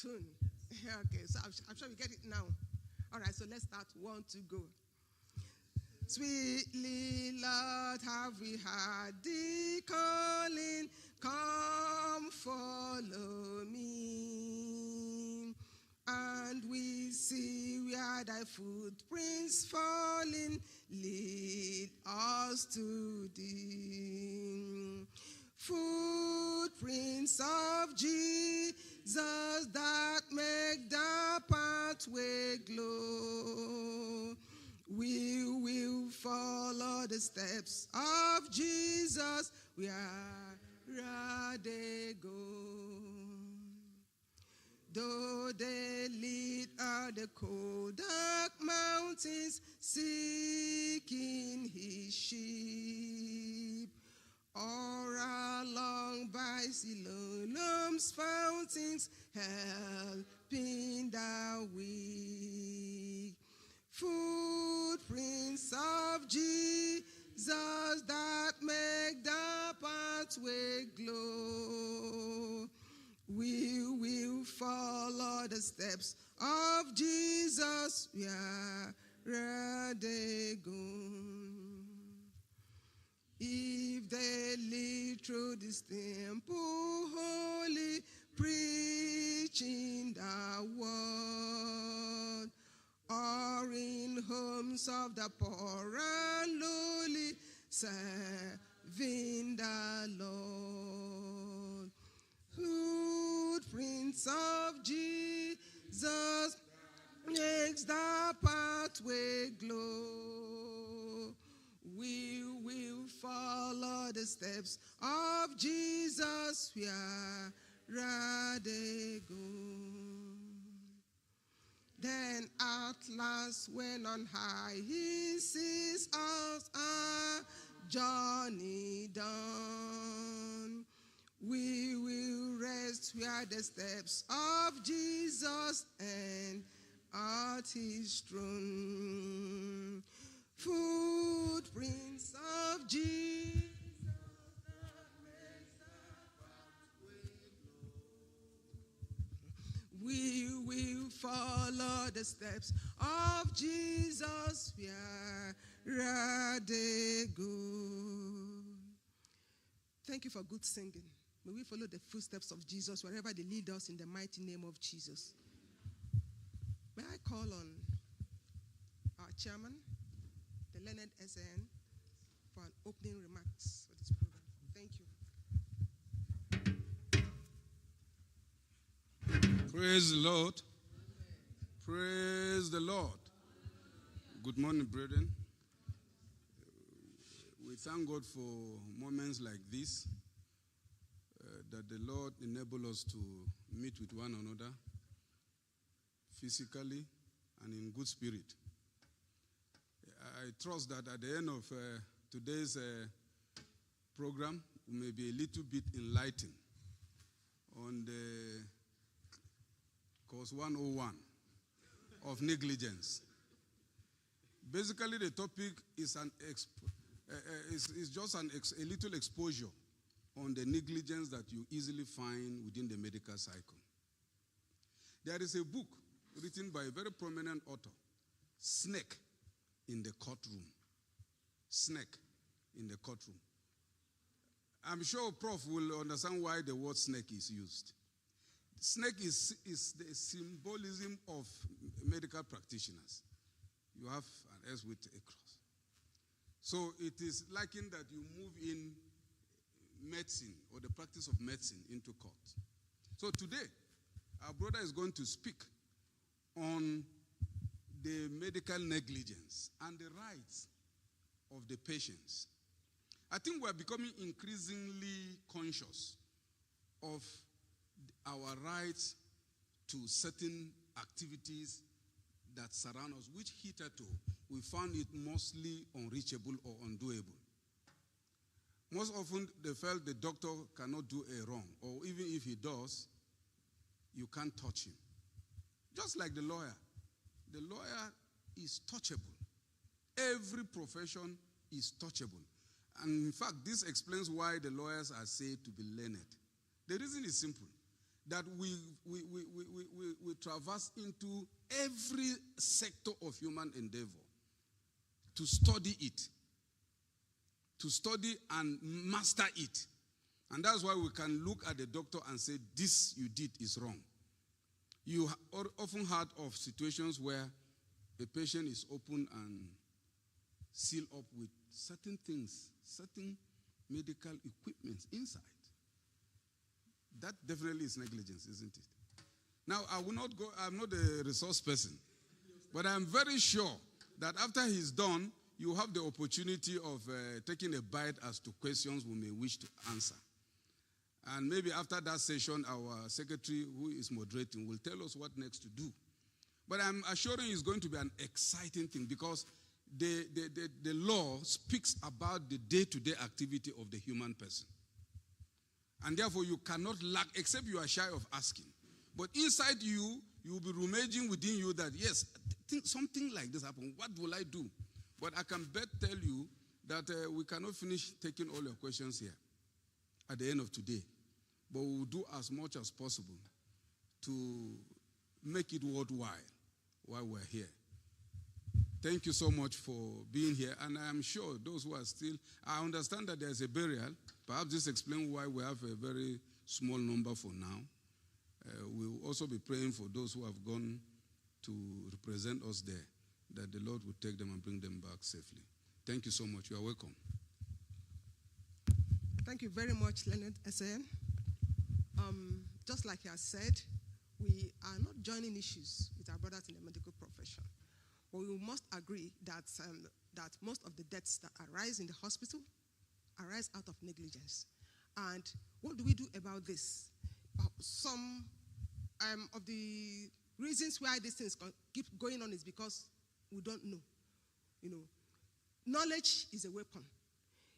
tune. Okay, so I'm sure we get it now. All right, so let's start. 1, 2, go. Sweetly, Lord, have we heard thee calling, come follow me. And we see where thy footprints falling, lead us to thee. Footprints of Jesus that make the pathway glow. We will follow the steps of Jesus where they go. Though they lead the cold dark mountains, seeking his sheep, or along by Siloam's fountains, helping the weak. Footprints of Jesus that make the pathway glow. We will follow the steps of Jesus where they go. If they lead through this temple holy, preaching the word, or in homes of the poor and lowly, serving the Lord. Footprints of Jesus makes the pathway glow. We will follow the steps of Jesus where they go. Then at last, when on high he sees us our journey done, we will rest where the steps of Jesus and at his throne. Footprints of Jesus that makes the pathway glow. We will follow the steps of Jesus where they go. Thank you for good singing. May we follow the footsteps of Jesus wherever they lead us in the mighty name of Jesus. May I call on our chairman, the learned SN, for an opening remarks for this program. Thank you. Praise the Lord. Praise the Lord. Good morning, brethren. We thank God for moments like this, that the Lord enable us to meet with one another physically and in good spirit. I trust that at the end of today's program, we may be a little bit enlightened on the course 101 of negligence. Basically, the topic is just a little exposure on the negligence that you easily find within the medical cycle. There is a book written by a very prominent author, Snake in the Courtroom. Snake in the Courtroom. I'm sure Prof will understand why the word snake is used. Snake is the symbolism of medical practitioners. You have an S with a cross. So it is likened that you move in medicine or the practice of medicine into court. So today, our brother is going to speak on the medical negligence and the rights of the patients. I think we are becoming increasingly conscious of our rights to certain activities that surround us, which hitherto we found it mostly unreachable or undoable. Most often, they felt the doctor cannot do a wrong, or even if he does, you can't touch him. Just like the lawyer. The lawyer is touchable. Every profession is touchable. And in fact, this explains why the lawyers are said to be learned. The reason is simple, that we traverse into every sector of human endeavor to study it, to study and master it. And that's why we can look at the doctor and say, this you did is wrong. You often heard of situations where a patient is open and sealed up with certain things, certain medical equipment inside. That definitely is negligence, isn't it? Now, I'm not a resource person, but I'm very sure that after he's done, you have the opportunity of taking a bite as to questions we may wish to answer. And maybe after that session, our secretary, who is moderating, will tell us what next to do. But I'm assuring you it's going to be an exciting thing, because the law speaks about the day-to-day activity of the human person. And therefore, you cannot lack, except you are shy of asking. But inside you, you will be rummaging within you that, yes, something like this happened. What will I do? But I can tell you that we cannot finish taking all your questions here at the end of today. But we will do as much as possible to make it worthwhile while we're here. Thank you so much for being here. And I am sure those who are still, I understand that there's a burial. Perhaps this explains why we have a very small number for now. We'll also be praying for those who have gone to represent us there, that the Lord will take them and bring them back safely. Thank you so much. You are welcome. Thank you very much, Leonard S.N. Just like he has said, we are not joining issues with our brothers in the medical profession. But we must agree that, that most of the deaths that arise in the hospital arise out of negligence. And what do we do about this? Some of the reasons why these things keep going on is because we don't know. You know, knowledge is a weapon.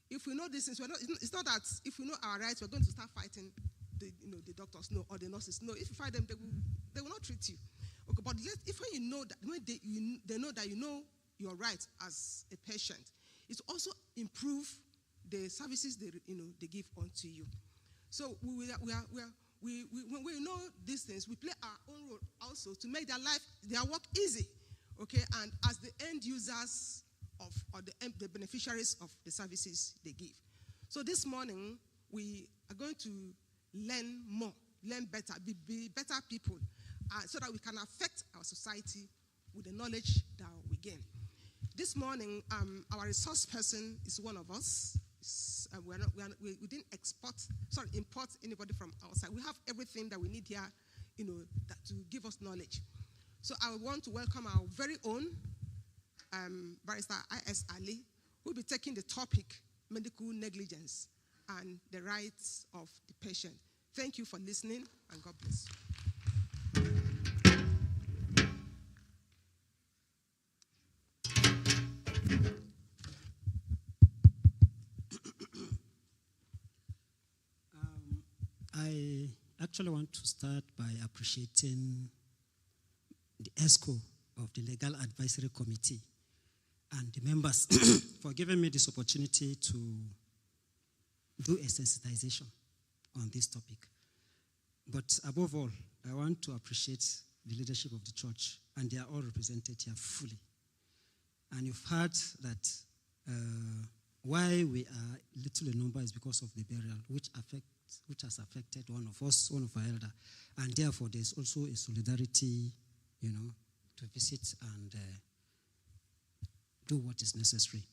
If we know these things, it's not that if we know our rights, we're going to start fighting the doctors, no, or the nurses. No, if you fight them, they will not treat you. Okay, but if when you know that, when they know that you know your rights as a patient, it also improve the services they give unto you. So when we know these things, we play our own role also to make their work easy. Okay, and as the end users or the beneficiaries of the services they give. So this morning we are going to learn more, learn better, be better people, so that we can affect our society with the knowledge that we gain. This morning, our resource person is one of us. We didn't import anybody from outside. We have everything that we need here, to give us knowledge. So I want to welcome our very own Barrister I.S. Ali, who will be taking the topic, medical negligence and the rights of the patient. Thank you for listening, and God bless. I actually want to start by appreciating the ESCO of the Legal Advisory Committee and the members for giving me this opportunity to do a sensitization on this topic. But above all, I want to appreciate the leadership of the church, and they are all represented here fully. And you've heard that why we are little in number is because of the burial, which has affected one of us, one of our elder. And therefore, there's also a solidarity, to visit and do what is necessary.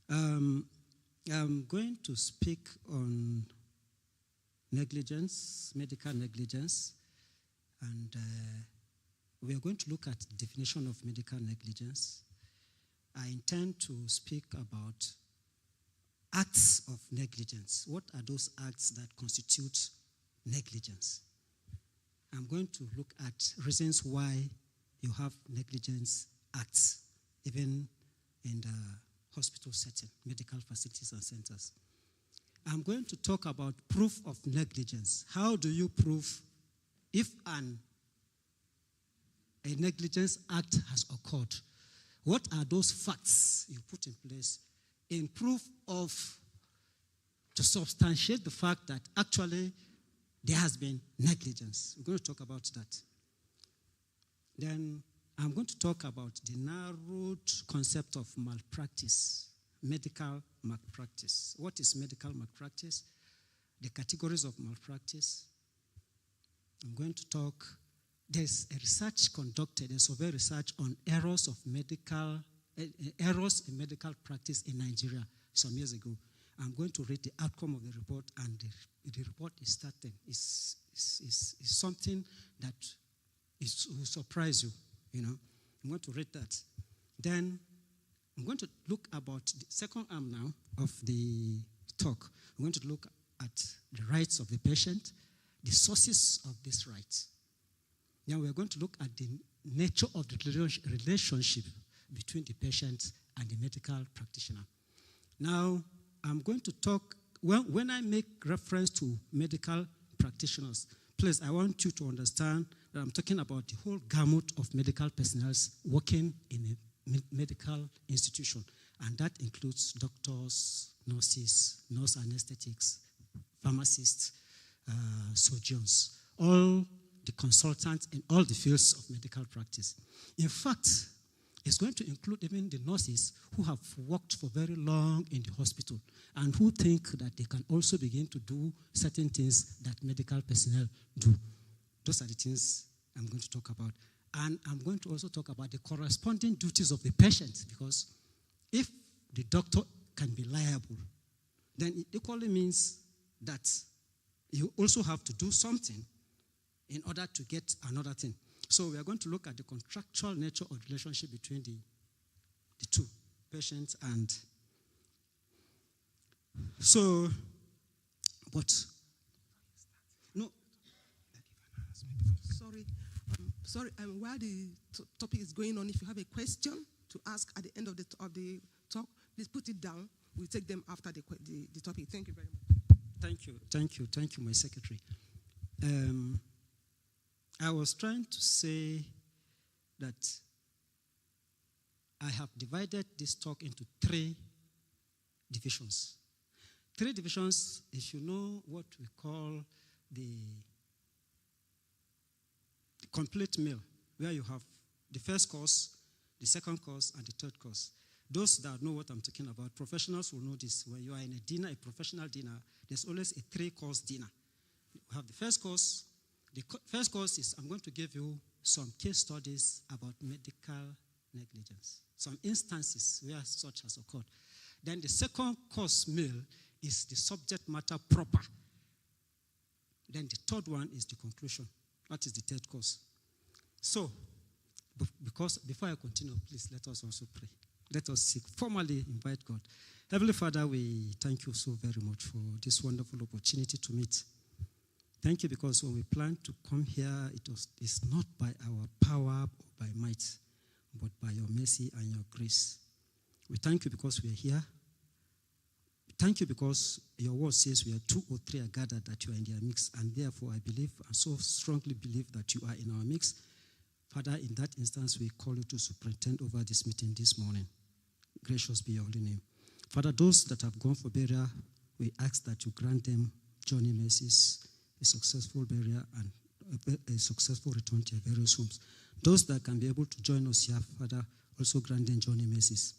I'm going to speak on negligence, medical negligence, and we are going to look at the definition of medical negligence. I intend to speak about acts of negligence. What are those acts that constitute negligence? I'm going to look at reasons why you have negligence acts, even in the hospital setting, medical facilities and centers. I'm going to talk about proof of negligence. How do you prove if a negligence act has occurred? What are those facts you put in place in proof of, to substantiate the fact that actually there has been negligence? We're going to talk about that. Then I'm going to talk about the narrowed concept of malpractice, medical malpractice. What is medical malpractice? The categories of malpractice. I'm going to talk, there's a research conducted, a survey research on errors in medical practice in Nigeria some years ago. I'm going to read the outcome of the report, and the report is starting. It's something that will surprise you, you know. I'm going to read that. Then I'm going to look about the second arm now of the talk. I'm going to look at the rights of the patient, the sources of these rights. Now we're going to look at the nature of the relationship between the patient and the medical practitioner. Now, I'm going to talk, when I make reference to medical practitioners, please, I want you to understand that I'm talking about the whole gamut of medical personnel working in a medical institution. And that includes doctors, nurses, nurse anesthetics, pharmacists, surgeons, all the consultants in all the fields of medical practice. In fact, it's going to include even the nurses who have worked for very long in the hospital and who think that they can also begin to do certain things that medical personnel do. Those are the things I'm going to talk about. And I'm going to also talk about the corresponding duties of the patient, because if the doctor can be liable, then it equally means that you also have to do something in order to get another thing. So we are going to look at the contractual nature of the relationship between the two, patients and... So, but... No. Sorry, while the topic is going on, if you have a question to ask at the end of the talk, please put it down. We'll take them after the topic. Thank you very much. Thank you, my secretary. I was trying to say that I have divided this talk into 3 divisions. 3 divisions, if you know what we call the complete meal, where you have the first course, the second course, and the third course. Those that know what I'm talking about, professionals will know this. When you are in a dinner, a professional dinner, there's always a 3-course dinner. You have the first course. The first course is I'm going to give you some case studies about medical negligence, some instances where such has occurred. Then the second course meal is the subject matter proper. Then the third one is the conclusion. That is the third course. So, before I continue, please let us also pray. Let us formally invite God. Heavenly Father, we thank you so very much for this wonderful opportunity to meet. Thank you, because when we planned to come here, it's not by our power or by might, but by your mercy and your grace. We thank you because we are here. Thank you because your word says where 2 or 3 are gathered, that you are in their midst, and therefore I believe, and so strongly believe, that you are in our midst. Father, in that instance, we call you to superintend over this meeting this morning. Gracious be your holy name. Father, those that have gone for burial, we ask that you grant them journey mercies, a successful burial, and a successful return to their various homes. Those that can be able to join us here, Father, also grant them journey mercies.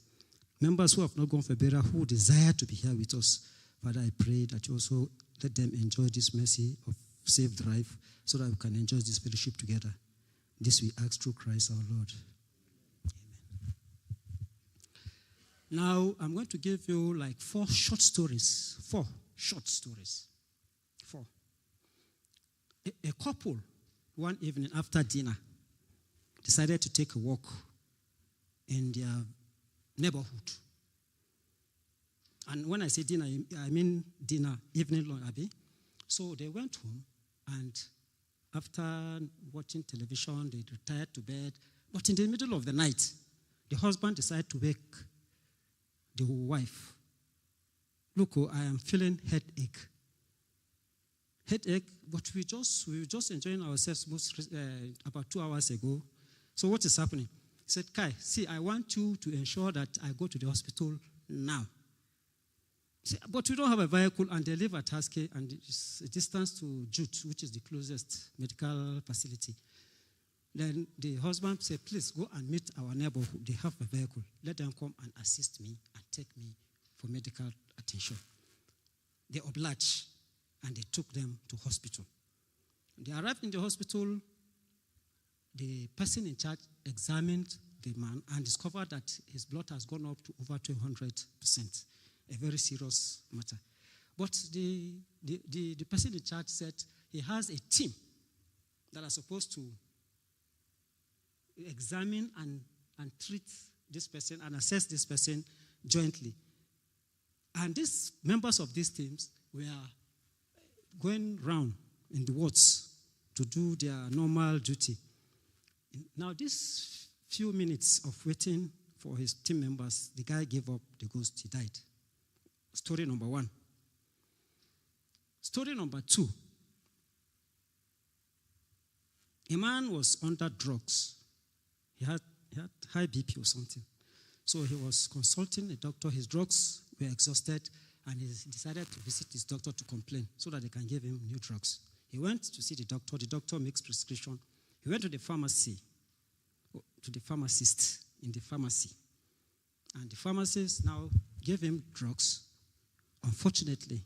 Members who have not gone for burial, who desire to be here with us, Father, I pray that you also let them enjoy this mercy of safe drive so that we can enjoy this fellowship together. This we ask through Christ our Lord. Amen. Now, I'm going to give you like 4 short stories. 4 short stories. 4. A couple, one evening after dinner, decided to take a walk in their neighborhood. And when I say dinner, I mean dinner, evening lunch, Abby. So they went home, and after watching television, they retired to bed. But in the middle of the night, the husband decided to wake the wife. Look, I am feeling headache. But we were just enjoying ourselves about 2 hours ago. So what is happening? He said, Kai, see, I want you to ensure that I go to the hospital now. He said, but we don't have a vehicle, and they live at Haske, and it's a distance to Jute, which is the closest medical facility. Then the husband said, please go and meet our neighbor. They have a vehicle. Let them come and assist me and take me for medical attention. They obliged, and they took them to hospital. They arrived in the hospital. The person in charge examined the man and discovered that his blood has gone up to over 200%, a very serious matter. But the person in charge said he has a team that are supposed to examine and treat this person and assess this person jointly. And these members of these teams were going round in the wards to do their normal duty. Now, these few minutes of waiting for his team members, the guy gave up the ghost, he died. Story number 1. Story number 2. A man was under drugs. He had high BP or something. So he was consulting a doctor. His drugs were exhausted, and he decided to visit his doctor to complain so that they can give him new drugs. He went to see the doctor. The doctor makes prescription. He went to the pharmacist in the pharmacy. And the pharmacist now gave him drugs. Unfortunately,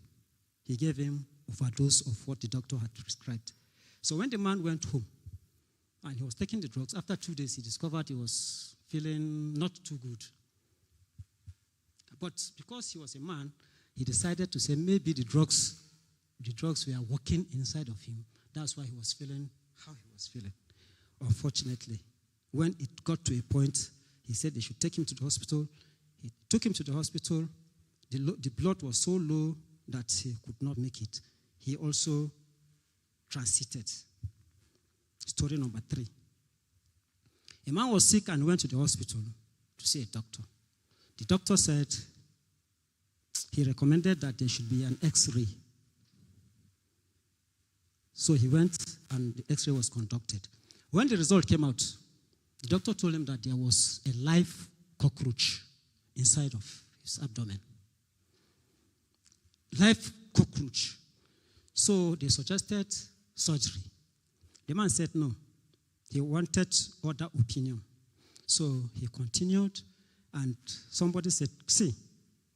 he gave him overdose of what the doctor had prescribed. So when the man went home and he was taking the drugs, after 2 days he discovered he was feeling not too good. But because he was a man, he decided to say maybe the drugs were working inside of him. That's why he was feeling how he was feeling. Unfortunately, when it got to a point, he said they should take him to the hospital. He took him to the hospital. The blood was so low that he could not make it. He also transited. Story number 3. A man was sick and went to the hospital to see a doctor. The doctor said he recommended that there should be an X-ray. So he went and the X-ray was conducted. When the result came out, the doctor told him that there was a live cockroach inside of his abdomen. Live cockroach. So they suggested surgery. The man said no. He wanted other opinion. So he continued, and somebody said, see,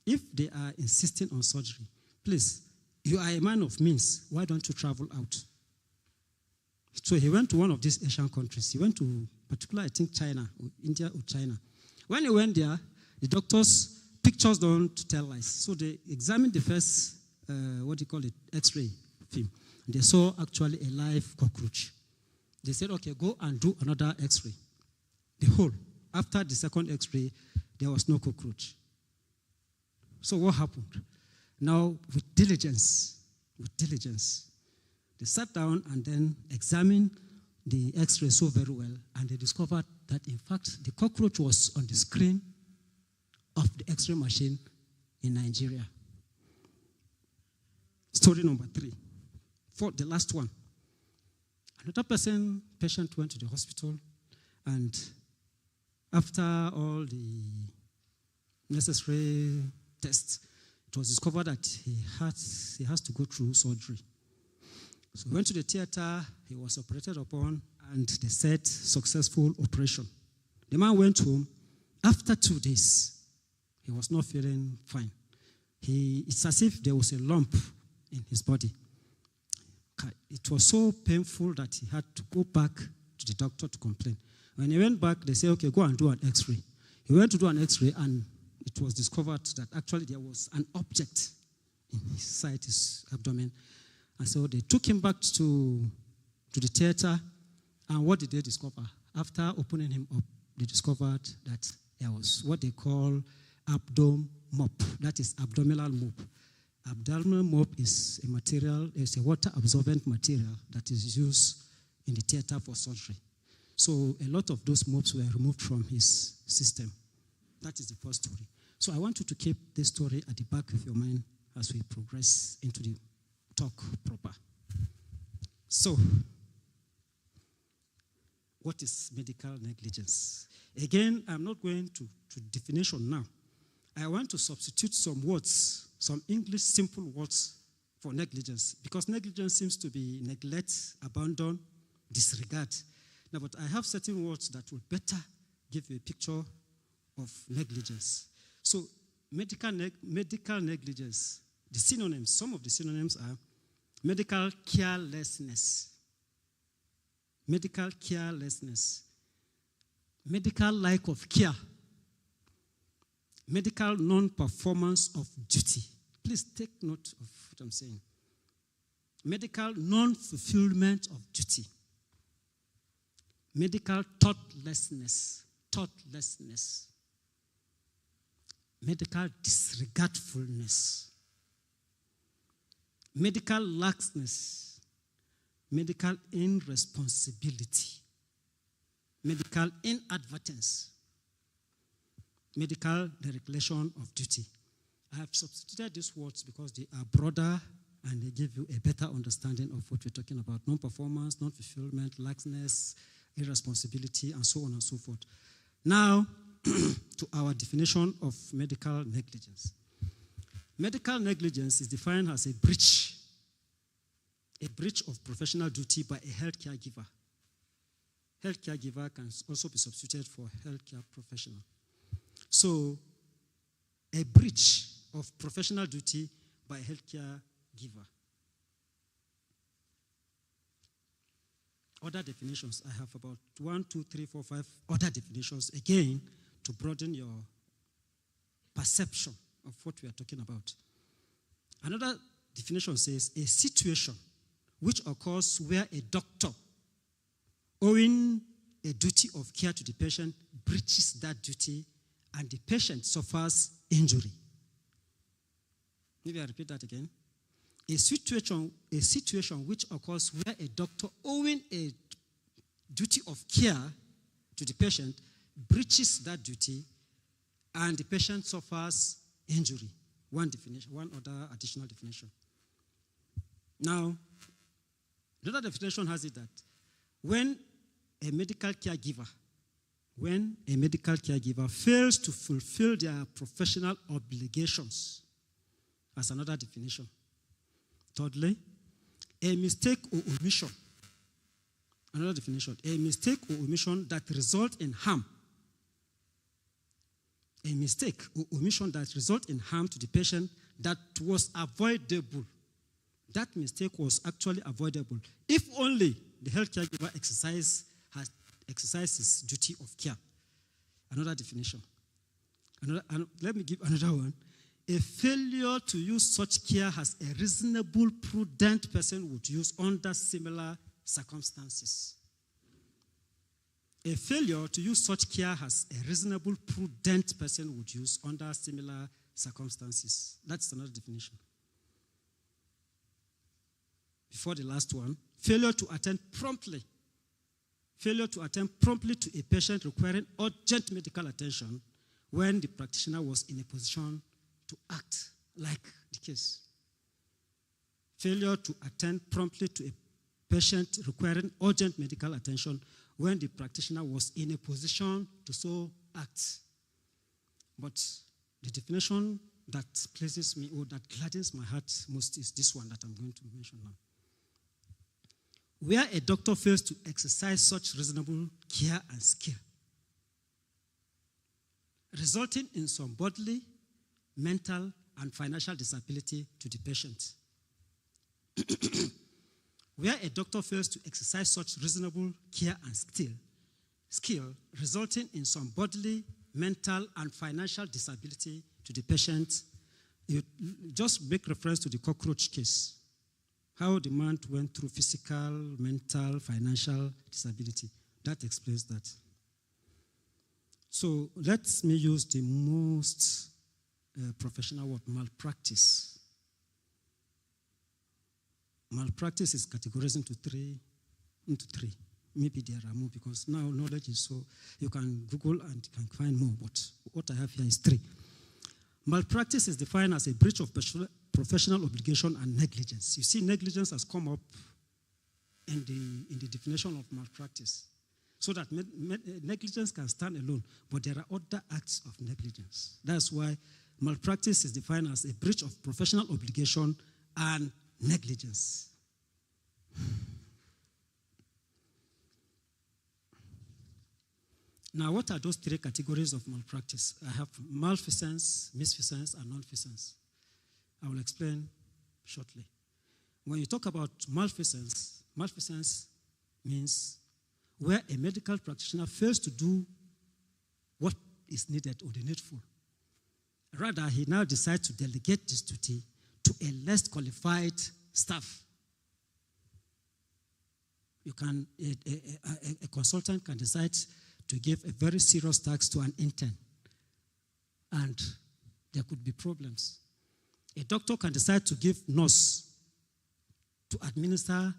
if they are insisting on surgery, please, you are a man of means. Why don't you travel out? So he went to one of these Asian countries. He went to, particularly, I think, China, or India or China. When he went there, the doctors, pictures don't tell lies. So they examined the first, X-ray film. And they saw actually a live cockroach. They said, okay, go and do another X-ray. The whole. After the second X-ray, there was no cockroach. So what happened? Now, with diligence, they sat down and then examined the X-ray so very well, and they discovered that, in fact, the cockroach was on the screen of the X-ray machine in Nigeria. Story number 3. For the last one. Another patient went to the hospital, and after all the necessary tests, it was discovered that he has to go through surgery. So he went to the theater, he was operated upon, and they said successful operation. The man went home. After 2 days, he was not feeling fine. It's as if there was a lump in his body. It was so painful that he had to go back to the doctor to complain. When he went back, they said, okay, go and do an X-ray. He went to do an X-ray, and it was discovered that actually there was an object inside his abdomen. And so they took him back to the theater, and what did they discover? After opening him up, they discovered that there was what they call abdomen mop. That is abdominal mop. Abdominal mop is a material, it's a water-absorbent material that is used in the theater for surgery. So a lot of those mops were removed from his system. That is the first story. So I want you to keep this story at the back of your mind as we progress into the talk proper. So, what is medical negligence? Again, I'm not going to definition now. I want to substitute some words, some English simple words for negligence, because negligence seems to be neglect, abandon, disregard. Now, but I have certain words that will better give you a picture of negligence. So, medical negligence, the synonyms, some of the synonyms are medical carelessness, medical lack of care, medical non-performance of duty. Please take note of what I'm saying. Medical non-fulfillment of duty. Medical thoughtlessness. Medical disregardfulness. Medical laxness. Medical irresponsibility. Medical inadvertence. Medical dereliction of duty. I have substituted these words because they are broader and they give you a better understanding of what we're talking about. Non-performance, non-fulfillment, laxness, irresponsibility, and so on and so forth. Now, to our definition of medical negligence. Medical negligence is defined as a breach of professional duty by a healthcare giver. Healthcare giver can also be substituted for healthcare professional. So, a breach of professional duty by a healthcare giver. Other definitions, I have about 1, 2, 3, 4, 5 other definitions, again, to broaden your perception of what we are talking about. Another definition says, a situation which occurs where a doctor, owing a duty of care to the patient, breaches that duty and the patient suffers injury. Maybe I repeat that again. A situation which occurs where a doctor, owing a duty of care to the patient, breaches that duty and the patient suffers injury. One other additional definition. Now, the other definition has it that when a medical caregiver fails to fulfill their professional obligations, that's another definition. Thirdly, a mistake or omission. Another definition. A mistake or omission that result in harm. A mistake or omission that result in harm to the patient that was avoidable. That mistake was actually avoidable if only the healthcare giver exercises duty of care. Another definition. Let me give another one. A failure to use such care as a reasonable, prudent person would use under similar circumstances. A failure to use such care as a reasonable, prudent person would use under similar circumstances. That's another definition. Before the last one, failure to attend promptly. Failure to attend promptly to a patient requiring urgent medical attention when the practitioner was in a position to act like the case. Failure to attend promptly to a patient requiring urgent medical attention when the practitioner was in a position to so act. But the definition that pleases me or that gladdens my heart most is this one that I'm going to mention now. Where a doctor fails to exercise such reasonable care and skill, resulting in some bodily, mental, and financial disability to the patient. Where a doctor fails to exercise such reasonable care and skill, resulting in some bodily, mental, and financial disability to the patient, you just make reference to the cockroach case. How the man went through physical, mental, financial disability. That explains that. So let me use the most professional word, malpractice. Malpractice is categorized into three. Maybe there are more because now knowledge is so, you can Google and you can find more, but what I have here is 3. Malpractice is defined as a breach of professional obligation and negligence. You see, negligence has come up in the definition of malpractice. So that negligence can stand alone, but there are other acts of negligence. That's why malpractice is defined as a breach of professional obligation and negligence. Now, what are those three categories of malpractice? I have malfeasance, misfeasance, and non-feasance. I will explain shortly. When you talk about malfeasance, malfeasance means where a medical practitioner fails to do what is needed or the needful. Rather, he now decides to delegate this duty to a less qualified staff. A consultant can decide to give a very serious task to an intern, and there could be problems. A doctor can decide to give nurse to administer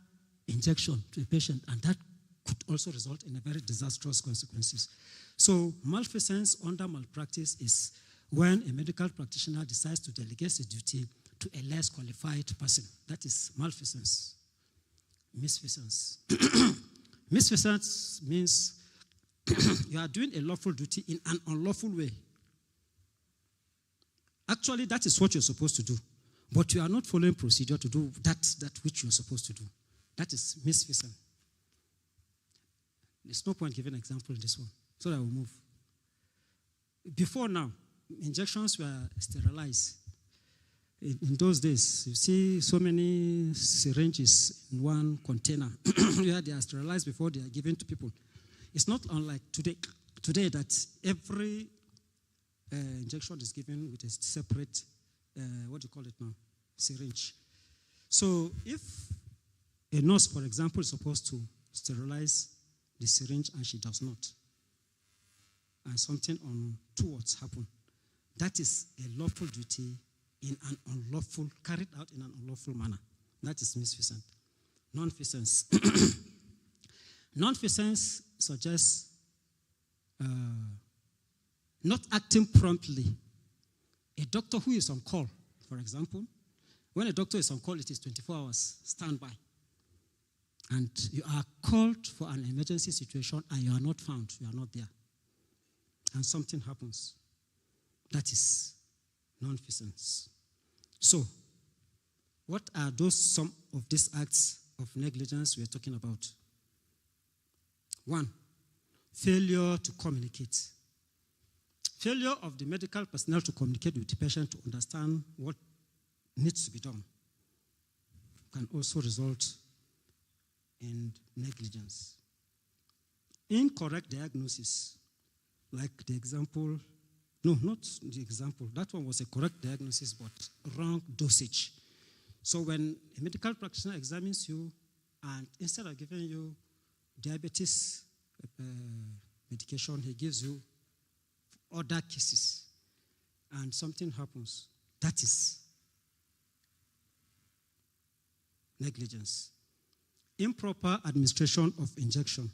injection to a patient, and that could also result in a very disastrous consequences. So malfeasance under malpractice is when a medical practitioner decides to delegate the duty to a less qualified person. That is malfeasance. Misfeasance. Misfeasance means you are doing a lawful duty in an unlawful way. Actually, that is what you're supposed to do. But you are not following procedure to do that which you're supposed to do. That is misfeasance. There's no point giving an example in this one. So I will move. Before now, injections were sterilized. In those days, you see so many syringes in one container. Yeah, they are sterilized before they are given to people. It's not unlike today that every injection is given with a separate, what do you call it now, syringe. So if a nurse, for example, is supposed to sterilize the syringe and she does not, and something untoward happen, that is a lawful duty carried out in an unlawful manner. That is misfeasance. Non-feasance. Non-feasance suggests not acting promptly. A doctor who is on call, for example, when a doctor is on call, it is 24 hours standby. And you are called for an emergency situation and you are not found, you are not there. And something happens. That is non-feasance. So, what are some of these acts of negligence we are talking about? 1, failure to communicate. Failure of the medical personnel to communicate with the patient to understand what needs to be done can also result in negligence. Incorrect diagnosis, like the example. No, not the example. That one was a correct diagnosis, but wrong dosage. So when a medical practitioner examines you, and instead of giving you diabetes medication, he gives you other cases, and something happens, that is negligence. Improper administration of injection,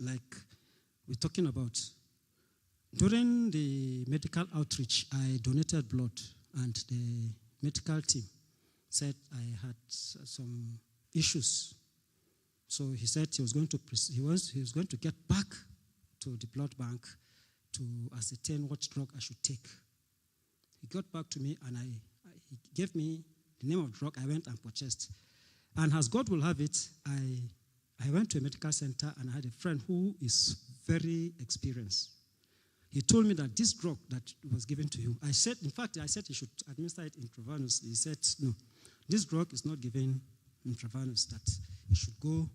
like we're talking about. During the medical outreach, I donated blood, and the medical team said I had some issues. So he said he was going to get back to the blood bank to ascertain what drug I should take. He got back to me, and he gave me the name of the drug I went and purchased. And as God will have it, I went to a medical center, and I had a friend who is very experienced. He told me that this drug that was given to you, I said he should administer it intravenously. He said, no, this drug is not given intravenously, that it should go,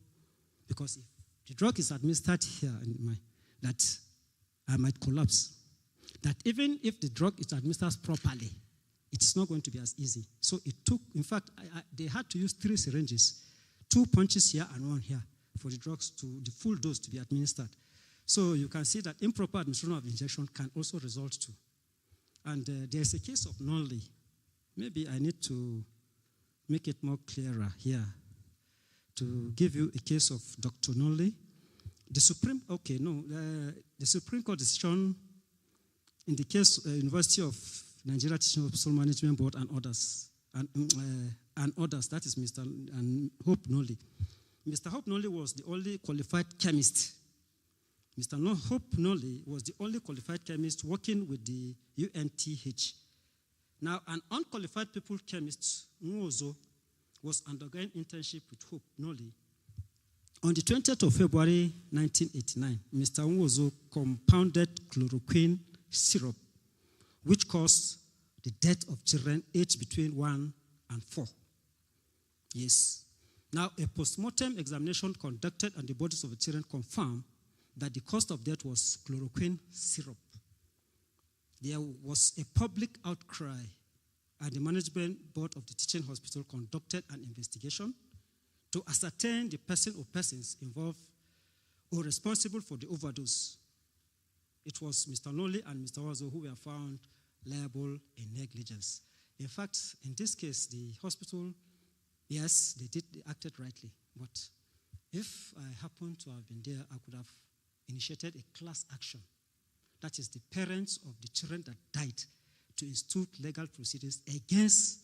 because if the drug is administered here, that I might collapse. That even if the drug is administered properly, it's not going to be as easy. So it took, in fact, they had to use 3 syringes, 2 punches here and 1 here, for the drugs the full dose to be administered. So you can see that improper administration of injection can also result to. And there's a case of Nolly. Maybe I need to make it more clearer here to give you a case of Dr. Nolly. The Supreme Court decision in the case University of Nigeria Teaching Hospital Management Board and others, that is Mr. Hope Nolly. Mr. Hope Nolly was the only qualified chemist. Mr. Hope Nolly was the only qualified chemist working with the UNTH. Now, an unqualified people chemist, Nwozo, was undergoing internship with Hope Nolly On the 20th of February 1989, Mr. Nwozu compounded chloroquine syrup, which caused the death of children aged between 1 and 4. Yes. Now, a post-mortem examination conducted on the bodies of the children confirmed that the cause of death was chloroquine syrup. There was a public outcry, and the management board of the teaching hospital conducted an investigation to ascertain the person or persons involved or responsible for the overdose. It was Mr. Noli and Mr. Nwozu who were found liable in negligence. In fact, in this case, the hospital, yes, they acted rightly. But if I happened to have been there, I could have initiated a class action. That is, the parents of the children that died to institute legal proceedings against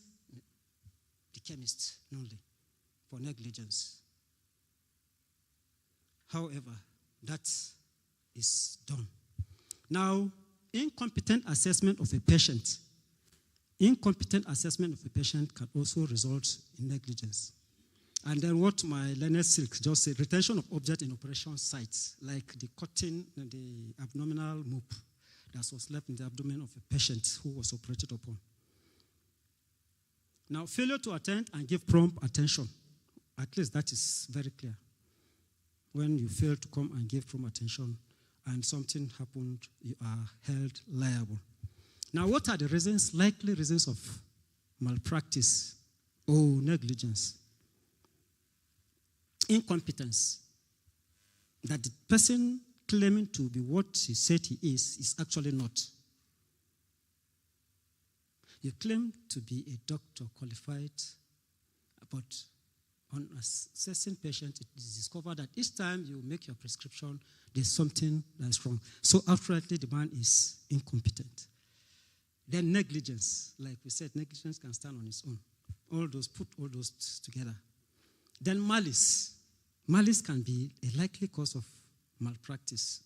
the chemist only for negligence. However, that is done. Now, incompetent assessment of a patient can also result in negligence. And then what my learned silk just said, retention of object in operation sites, like the cutting, the abdominal moop that was left in the abdomen of a patient who was operated upon. Now, failure to attend and give prompt attention, at least that is very clear. When you fail to come and give prompt attention and something happened, you are held liable. Now, what are the reasons, likely reasons of malpractice or negligence? Incompetence. That the person claiming to be what he said he is actually not. You claim to be a doctor qualified, but on assessing patient, it is discovered that each time you make your prescription, there's something that's wrong. So outrightly, the man is incompetent. Then negligence. Like we said, negligence can stand on its own. Put all those together. Then malice. Malice can be a likely cause of malpractice.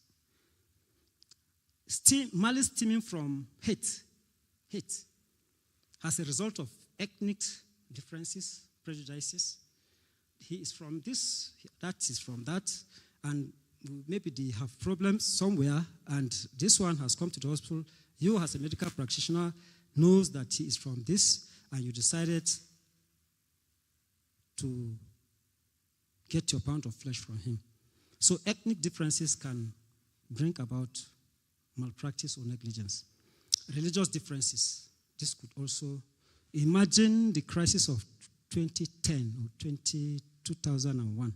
Malice stemming from hate. Hate. As a result of ethnic differences, prejudices. He is from this, that is from that, and maybe they have problems somewhere, and this one has come to the hospital. You, as a medical practitioner, knows that he is from this, and you decided to get your pound of flesh from him. So ethnic differences can bring about malpractice or negligence. Religious differences. This could also, imagine the crisis of 2010 or 2001.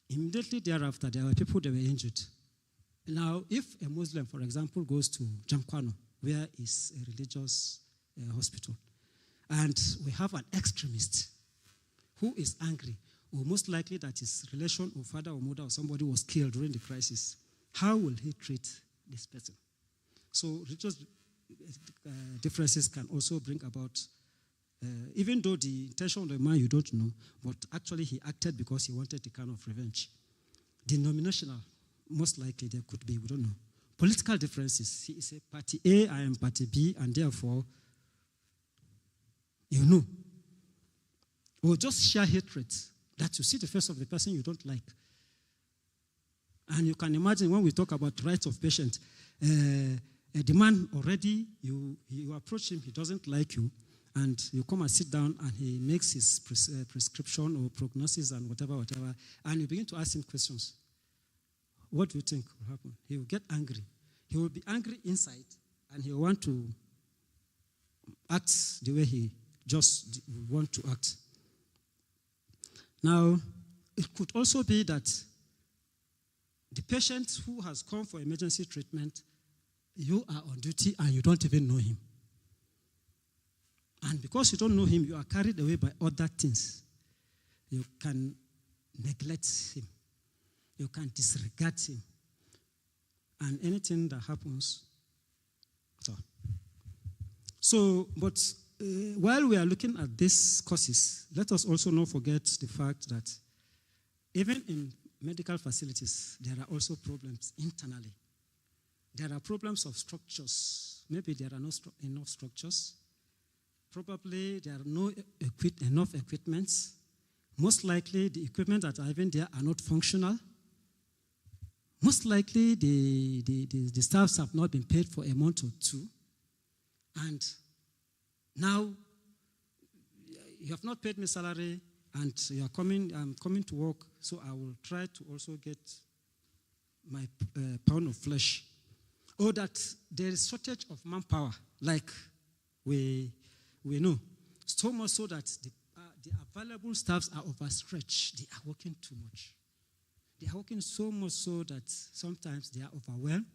Immediately thereafter, there were people that were injured. Now, if a Muslim, for example, goes to Jamkwano, where is a religious hospital, and we have an extremist who is angry, or most likely that his relation or father or mother or somebody was killed during the crisis, how will he treat this person? So religious differences can also bring about, even though the intention of the man you don't know, but actually he acted because he wanted the kind of revenge. Denominational, most likely there could be, we don't know. Political differences, he is a party A, I am party B, and therefore, you know. Or just sheer hatred, that you see the face of the person you don't like. And you can imagine when we talk about rights of patient, the man already, you approach him, he doesn't like you, and you come and sit down and he makes his prescription or prognosis and whatever, and you begin to ask him questions. What do you think will happen? He will get angry. He will be angry inside, and he will want to act the way he just want to act. Now, it could also be that the patient who has come for emergency treatment, you are on duty and you don't even know him. And because you don't know him, you are carried away by other things. You can neglect him. You can disregard him. And anything that happens. But while we are looking at these causes, let us also not forget the fact that even in medical facilities, there are also problems internally. There are problems of structures. Maybe there are not enough structures. Probably there are no enough equipment. Most likely, the equipment that are even there are not functional. Most likely, the staffs have not been paid for a month or two. And now, you have not paid me salary, and I'm coming to work, so I will try to also get my pound of flesh. Or that there is shortage of manpower, like we know. So much so that the available staffs are overstretched. They are working too much. They are working so much so that sometimes they are overwhelmed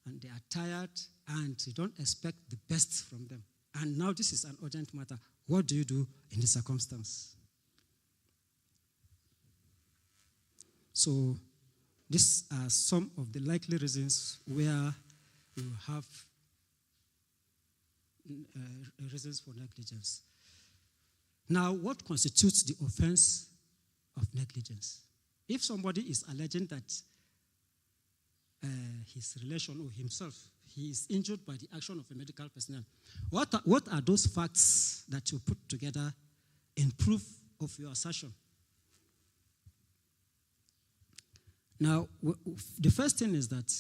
and they are tired and you don't expect the best from them. And now this is an urgent matter. What do you do in this circumstance? So these are some of the likely reasons where you have reasons for negligence. Now, what constitutes the offense of negligence? If somebody is alleging that his relation or himself, he is injured by the action of a medical personnel, what are those facts that you put together in proof of your assertion? Now, the first thing is that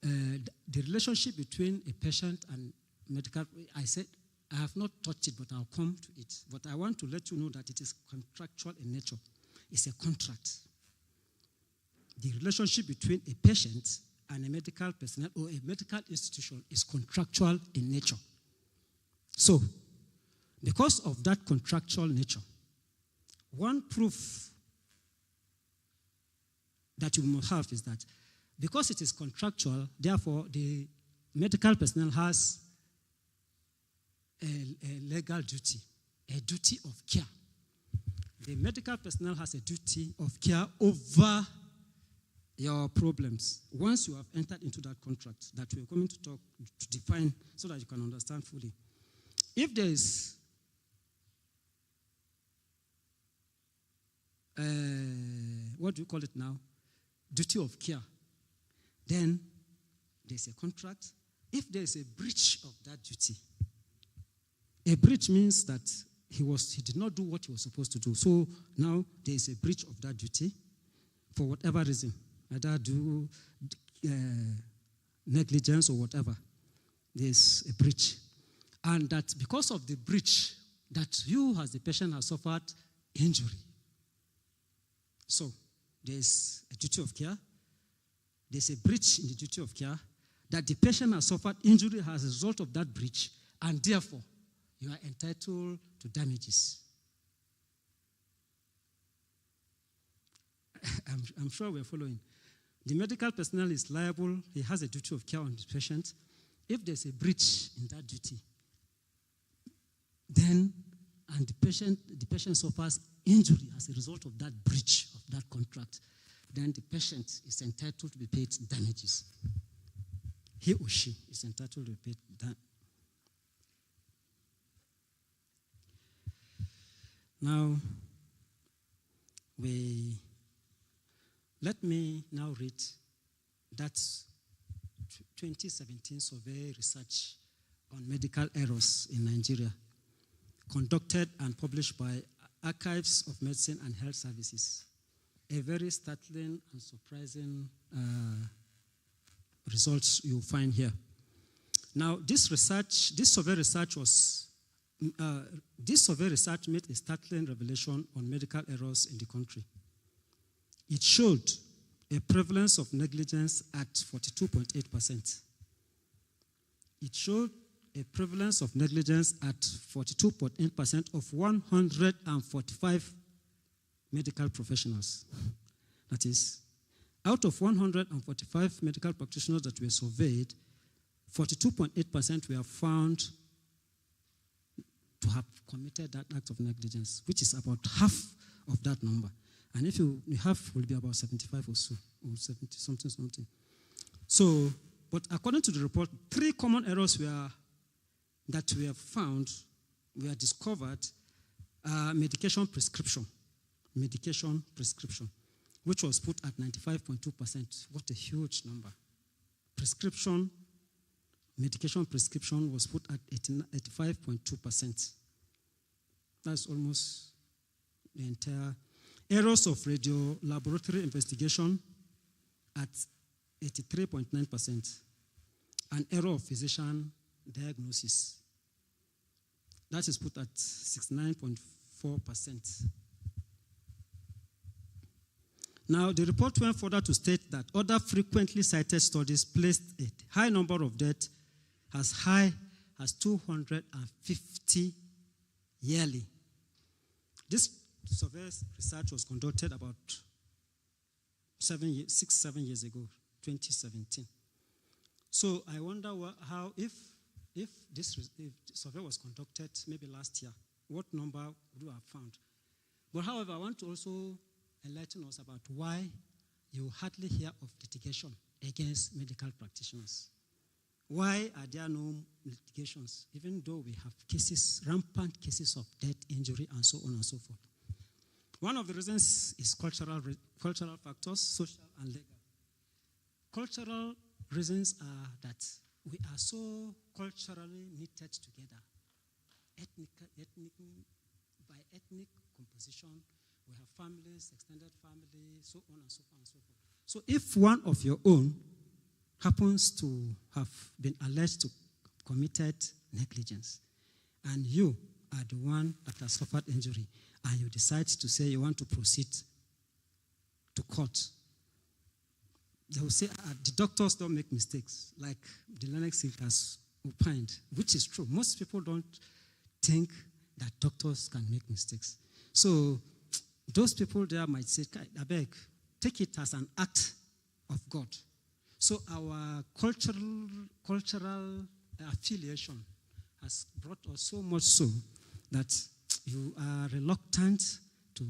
the relationship between a patient and medical, I said, I have not touched it, but I'll come to it. But I want to let you know that it is contractual in nature. It's a contract. The relationship between a patient and a medical personnel or a medical institution is contractual in nature. So, because of that contractual nature, one proof that you must have is that because it is contractual, therefore the medical personnel has a legal duty, a duty of care. The medical personnel has a duty of care over your problems. Once you have entered into that contract that we're going to define so that you can understand fully. If there is what do you call it now? Duty of care. Then there's a contract. If there's a breach of that duty, a breach means that he did not do what he was supposed to do. So now there is a breach of that duty for whatever reason, either do negligence or whatever. There's a breach. And that because of the breach, that you as the patient have suffered injury. So, there's a duty of care. There's a breach in the duty of care that the patient has suffered injury as a result of that breach, and therefore, you are entitled to damages. I'm sure we're following. The medical personnel is liable. He has a duty of care on the patient. If there's a breach in that duty, then, and the patient suffers injury as a result of that breach of that contract, then the patient is entitled to be paid damages. He or she is entitled to be paid damages. Now, let me now read that 2017 survey research on medical errors in Nigeria, conducted and published by Archives of Medicine and Health Services. A very startling and surprising results you'll find here. Now, this survey research made a startling revelation on medical errors in the country. It showed a prevalence of negligence at 42.8%. It showed a prevalence of negligence at 42.8% of 145 medical professionals. That is, out of 145 medical practitioners that were surveyed, 42.8% were found to have committed that act of negligence, which is about half of that number. And if you half will be about 75 or so, or 70 something. So, but according to the report, 3 common errors that were found, were discovered, medication prescription, which was put at 95.2%. What a huge number. Medication prescription was put at 85.2%. That's almost the entire. Errors of radio laboratory investigation at 83.9%. And error of physician diagnosis. That is put at 69.4%. Now, the report went further to state that other frequently cited studies placed a high number of deaths as high as 250 yearly. This survey's research was conducted about 7 years ago, 2017. So I wonder how, if this survey was conducted maybe last year, what number would you have found? But however, I want to also enlighten us about why you hardly hear of litigation against medical practitioners. Why are there no litigations, even though we have cases, rampant cases of death, injury, and so on and so forth? One of the reasons is cultural factors, social and legal. Cultural reasons are that we are so culturally knitted together. By ethnic composition, we have families, extended family, so on and so on and so forth. So if one of your own happens to have been alleged to committed negligence, and you are the one that has suffered injury, and you decide to say you want to proceed to court, they will say, the doctors don't make mistakes, like the Lennox has opined, which is true. Most people don't think that doctors can make mistakes. So those people there might say, I beg, take it as an act of God. So our cultural affiliation has brought us so much so that you are reluctant to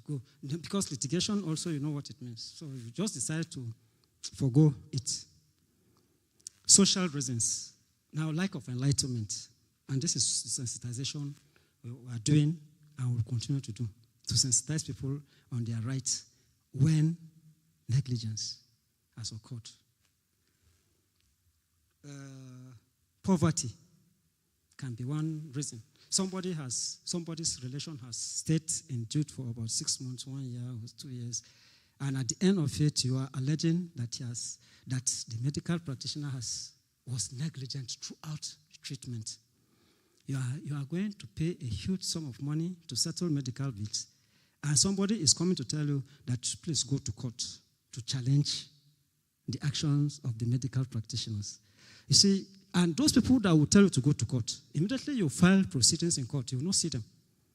go. Because litigation also, you know what it means. So you just decide to forgo it. Social reasons. Now, lack of enlightenment. And this is sensitization we are doing and will continue to do, to sensitize people on their rights when negligence has occurred. Poverty can be one reason. Somebody's relation has stayed in jail for about 6 months, 1 year, or 2 years, and at the end of it, you are alleging that the medical practitioner was negligent throughout the treatment. You are going to pay a huge sum of money to settle medical bills, and somebody is coming to tell you that please go to court to challenge the actions of the medical practitioners. You see, and those people that will tell you to go to court, immediately you file proceedings in court, you will not see them.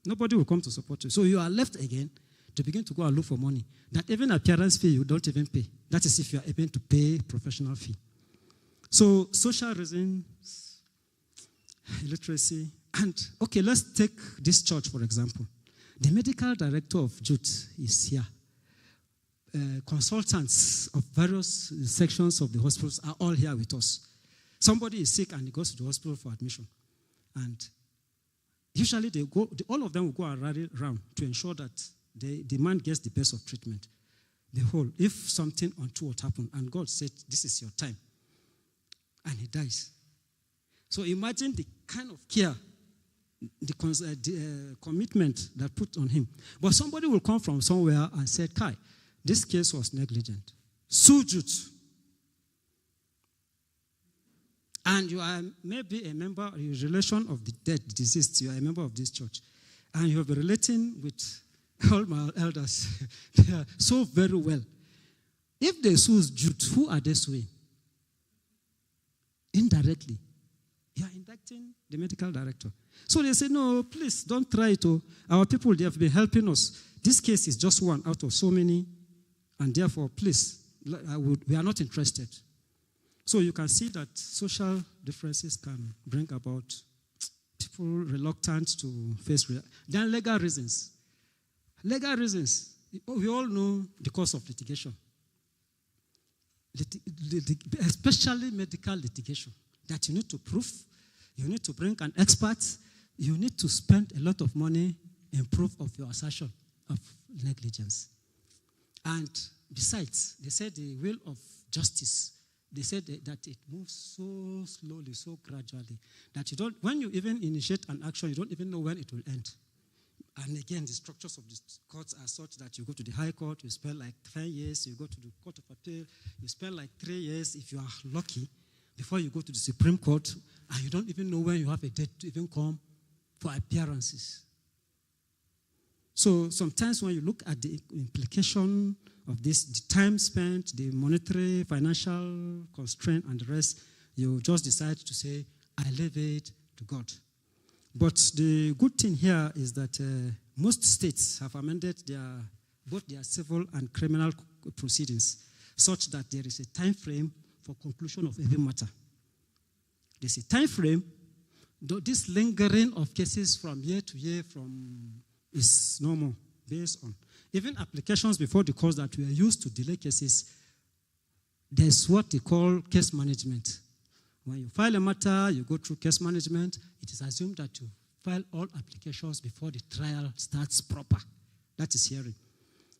Nobody will come to support you. So you are left again to begin to go and look for money. That even appearance fee, you don't even pay. That is if you are able to pay professional fee. So social reasons, illiteracy, and okay, let's take this church, for example. The medical director of Jude is here. Consultants of various sections of the hospitals are all here with us. Somebody is sick and he goes to the hospital for admission. And usually all of them will go around to ensure that the man gets the best of treatment. Behold, if something untoward happened and God said, this is your time, and he dies. So imagine the kind of care, the commitment that put on him. But somebody will come from somewhere and say, Kai, this case was negligent. Sue Jude. And you are maybe a member, a relation of the dead, deceased. You are a member of this church. And you have been relating with all my elders. They are so very well. If they sue Jude, who are they suing? Indirectly. You are indicting the medical director. So they say, no, please, don't try to. Our people, they have been helping us. This case is just one out of so many. And therefore, please, we are not interested. So you can see that social differences can bring about people reluctant to face reality. Then legal reasons. Legal reasons. We all know the cause of litigation. Especially medical litigation. That you need to prove, you need to bring an expert, you need to spend a lot of money in proof of your assertion of negligence. And besides, they say the will of justice, they said that it moves so slowly, so gradually, that you don't, when you even initiate an action, you don't even know when it will end. And again, the structures of the courts are such that you go to the High Court, you spend like 10 years, you go to the Court of Appeal, you spend like 3 years, if you are lucky, before you go to the Supreme Court, and you don't even know when you have a date to even come for appearances. So sometimes when you look at the implication of this, the time spent, the monetary, financial constraint, and the rest, you just decide to say, I leave it to God. But the good thing here is that most states have amended both their civil and criminal proceedings such that there is a time frame for conclusion of every matter. There's a time frame, though this lingering of cases from year to year is normal, based on even applications before the courts that were used to delay cases. There's what they call case management. When you file a matter, you go through case management, it is assumed that you file all applications before the trial starts proper. That is hearing.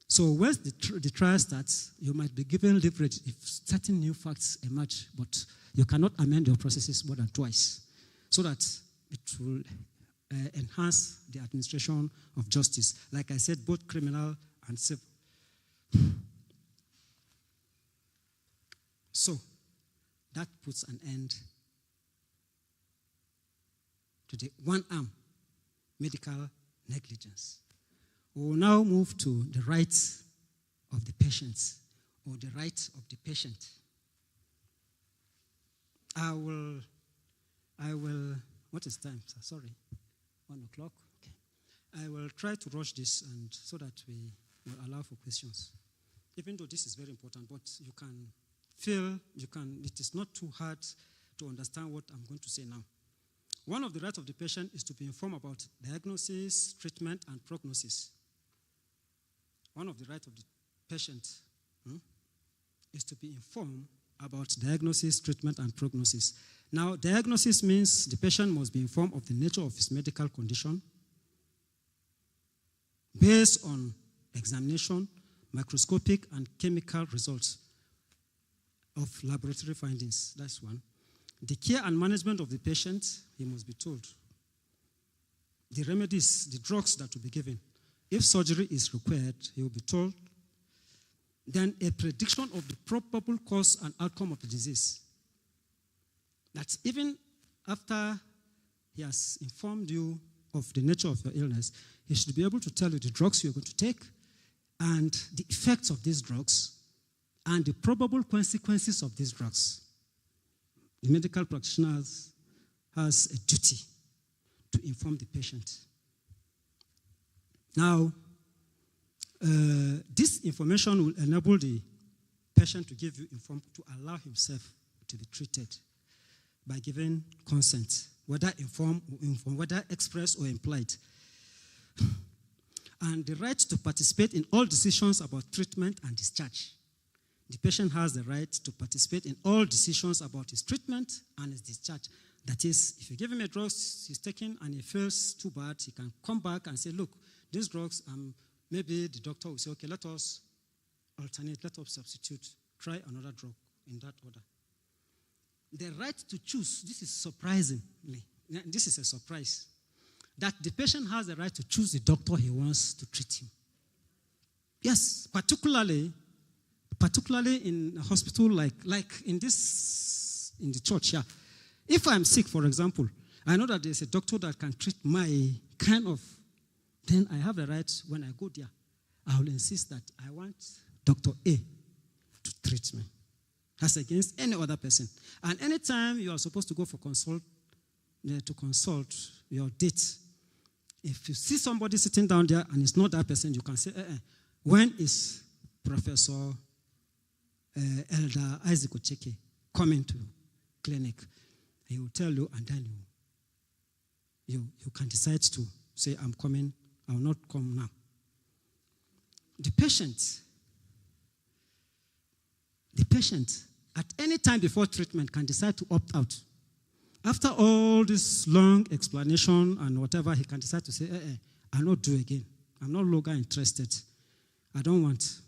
So once the trial starts, you might be given leverage if certain new facts emerge, but you cannot amend your processes more than twice so that it will enhance the administration of justice. Like I said, both criminal and civil. So, that puts an end to the one-arm medical negligence. We will now move to the rights of the patients or the rights of the patient. I will, what is time, sir? Sorry, 1 o'clock? Okay. I will try to rush this and so that we will allow for questions. Even though this is very important, but you can it is not too hard to understand what I'm going to say now. One of the rights of the patient is to be informed about diagnosis, treatment, and prognosis. One of the rights of the patient is to be informed about diagnosis, treatment, and prognosis. Now, diagnosis means the patient must be informed of the nature of his medical condition based on examination, microscopic, and chemical results of laboratory findings. That's one. The care and management of the patient, he must be told. The remedies, the drugs that will be given. If surgery is required, he will be told. Then a prediction of the probable cause and outcome of the disease. That's even after he has informed you of the nature of your illness, he should be able to tell you the drugs you're going to take and the effects of these drugs and the probable consequences of these drugs. The medical practitioner has a duty to inform the patient. Now, this information will enable the patient to give you to allow himself to be treated by giving consent, whether informed, whether expressed or implied. And the right to participate in all decisions about treatment and discharge. The patient has the right to participate in all decisions about his treatment and his discharge. That is, if you give him a drug he's taking and he feels too bad, he can come back and say, look, these drugs, maybe the doctor will say, okay, let us alternate, let us substitute, try another drug in that order. The right to choose, this is surprisingly, this is a surprise, that the patient has the right to choose the doctor he wants to treat him. Yes, particularly in a hospital like in the church here. If I'm sick, for example, I know that there's a doctor that can treat my kind of, then I have the right, when I go there, I will insist that I want Dr. A to treat me. That's against any other person. And anytime you are supposed to go for consult your date, if you see somebody sitting down there and it's not that person, you can say, when is Professor Elder Isaac Ocheke coming to clinic? He will tell you, and then you can decide to say, I'm coming, I will not come now. The patient, at any time before treatment, can decide to opt out. After all this long explanation and whatever, he can decide to say, I'll not do again. I'm no longer interested. I don't want.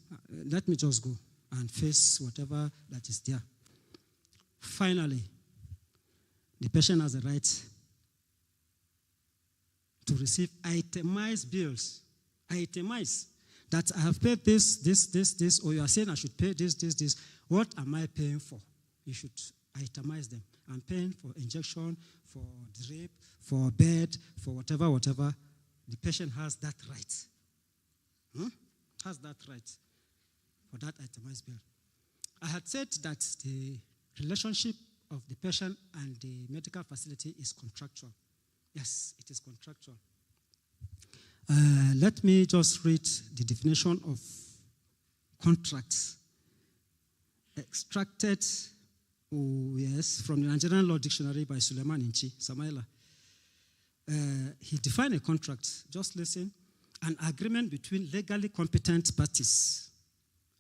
Let me just go and face whatever that is there. finally, the patient has a right to receive itemized bills. Itemized. That I have paid this, or you are saying I should pay this. What am I paying for? You should itemize them. I'm paying for injection, for drip, for bed, for whatever. The patient has that right. Has that right for that itemized bill. I had said that the relationship of the patient and the medical facility is contractual. Yes, it is contractual. Let me just read the definition of contracts extracted from the Nigerian Law Dictionary by Suleiman Inchi, Samaila. He defined a contract, just listen, an agreement between legally competent parties.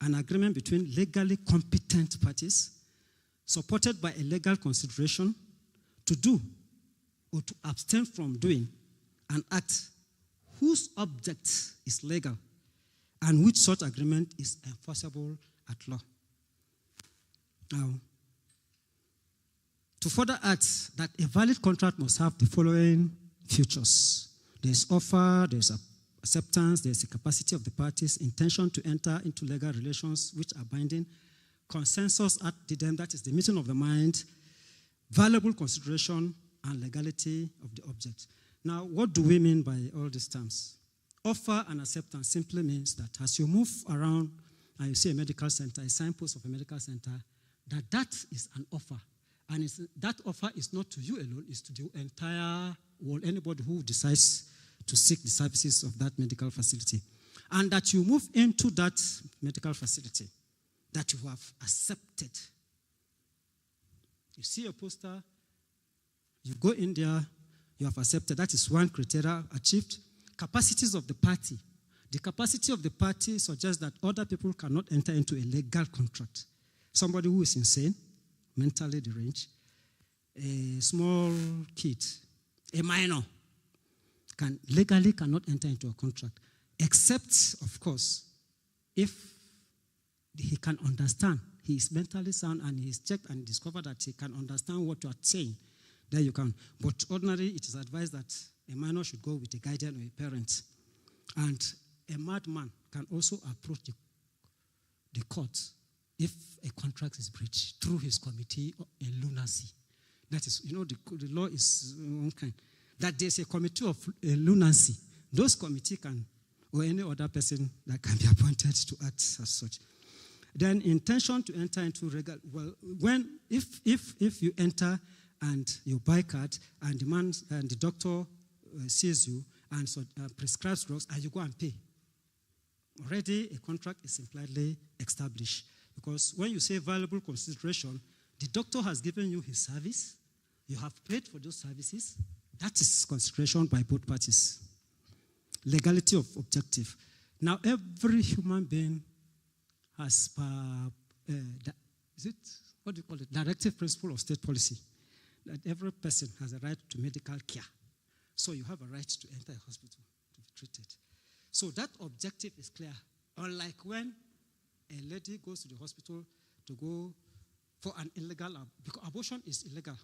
An agreement between legally competent parties supported by a legal consideration to do or to abstain from doing an act whose object is legal and which such agreement is enforceable at law. Now, to further add that a valid contract must have the following features. There's offer, there's acceptance, there's a capacity of the parties, intention to enter into legal relations which are binding, consensus at them, that is the meeting of the mind, valuable consideration, and legality of the object. Now, what do we mean by all these terms? Offer and acceptance simply means that as you move around and you see a medical center, a signpost of a medical center, that is an offer. And that offer is not to you alone, it's to the entire world, anybody who decides to seek the services of that medical facility. And that you move into that medical facility that you have accepted. You see a poster, you go in there, you have accepted. That is one criteria achieved. Capacities of the party. The capacity of the party suggests that other people cannot enter into a legal contract. Somebody who is insane, mentally deranged, a small kid, a minor, legally cannot enter into a contract, except, of course, if he can understand. He is mentally sound and he is checked and discovered that he can understand what you are saying. There you can. But ordinarily, it is advised that a minor should go with a guardian or a parent. And a madman can also approach the court if a contract is breached through his committee of a lunacy. That is, the law is one kind. That there's a committee of a lunacy. Those committee can, or any other person that can be appointed to act as such. Then intention to enter into regular, if you enter and you buy card and the doctor sees you and prescribes drugs and you go and pay, already a contract is impliedly established. Because when you say valuable consideration, the doctor has given you his service, you have paid for those services, that is consideration by both parties. Legality of objective. Now, every human being has, directive principle of state policy, that every person has a right to medical care. So you have a right to enter a hospital to be treated. So that objective is clear. Unlike when a lady goes to the hospital to go for an illegal, because abortion is illegal,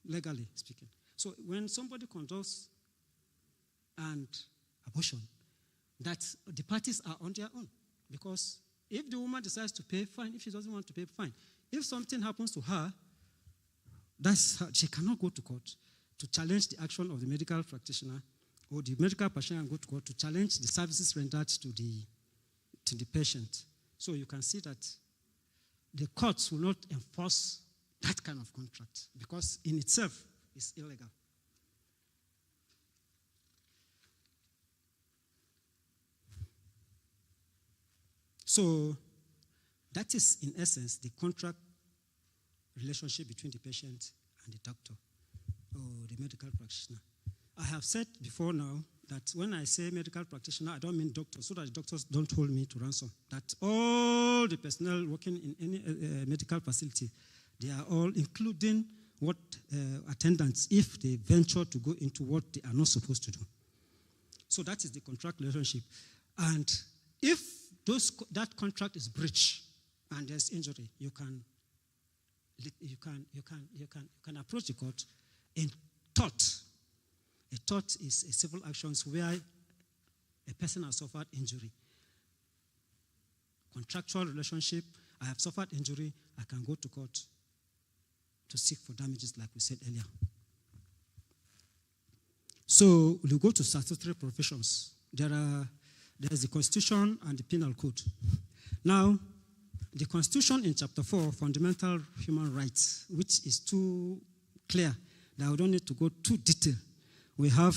legally speaking. So when somebody conducts an abortion, that the parties are on their own. Because if the woman decides to pay, fine. If she doesn't want to pay, fine. If something happens to her, she cannot go to court to challenge the action of the medical practitioner or the medical practitioner and go to court to challenge the services rendered to the patient. So you can see that the courts will not enforce that kind of contract because in itself it's illegal. So that is, in essence, the contract relationship between the patient and the doctor or the medical practitioner. I have said before now that when I say medical practitioner, I don't mean doctor, so that the doctors don't hold me to ransom. That all the personnel working in any medical facility, they are all, including what attendants, if they venture to go into what they are not supposed to do. So that is the contract relationship. And if that contract is breached and there's injury, you can you can approach the court in tort. A tort is a civil action where a person has suffered injury. Contractual relationship, I have suffered injury, I can go to court to seek for damages like we said earlier. So we go to statutory provisions. There's the Constitution and the Penal Code. Now, the Constitution in Chapter 4, Fundamental Human Rights, which is too clear that we don't need to go too detailed. We have,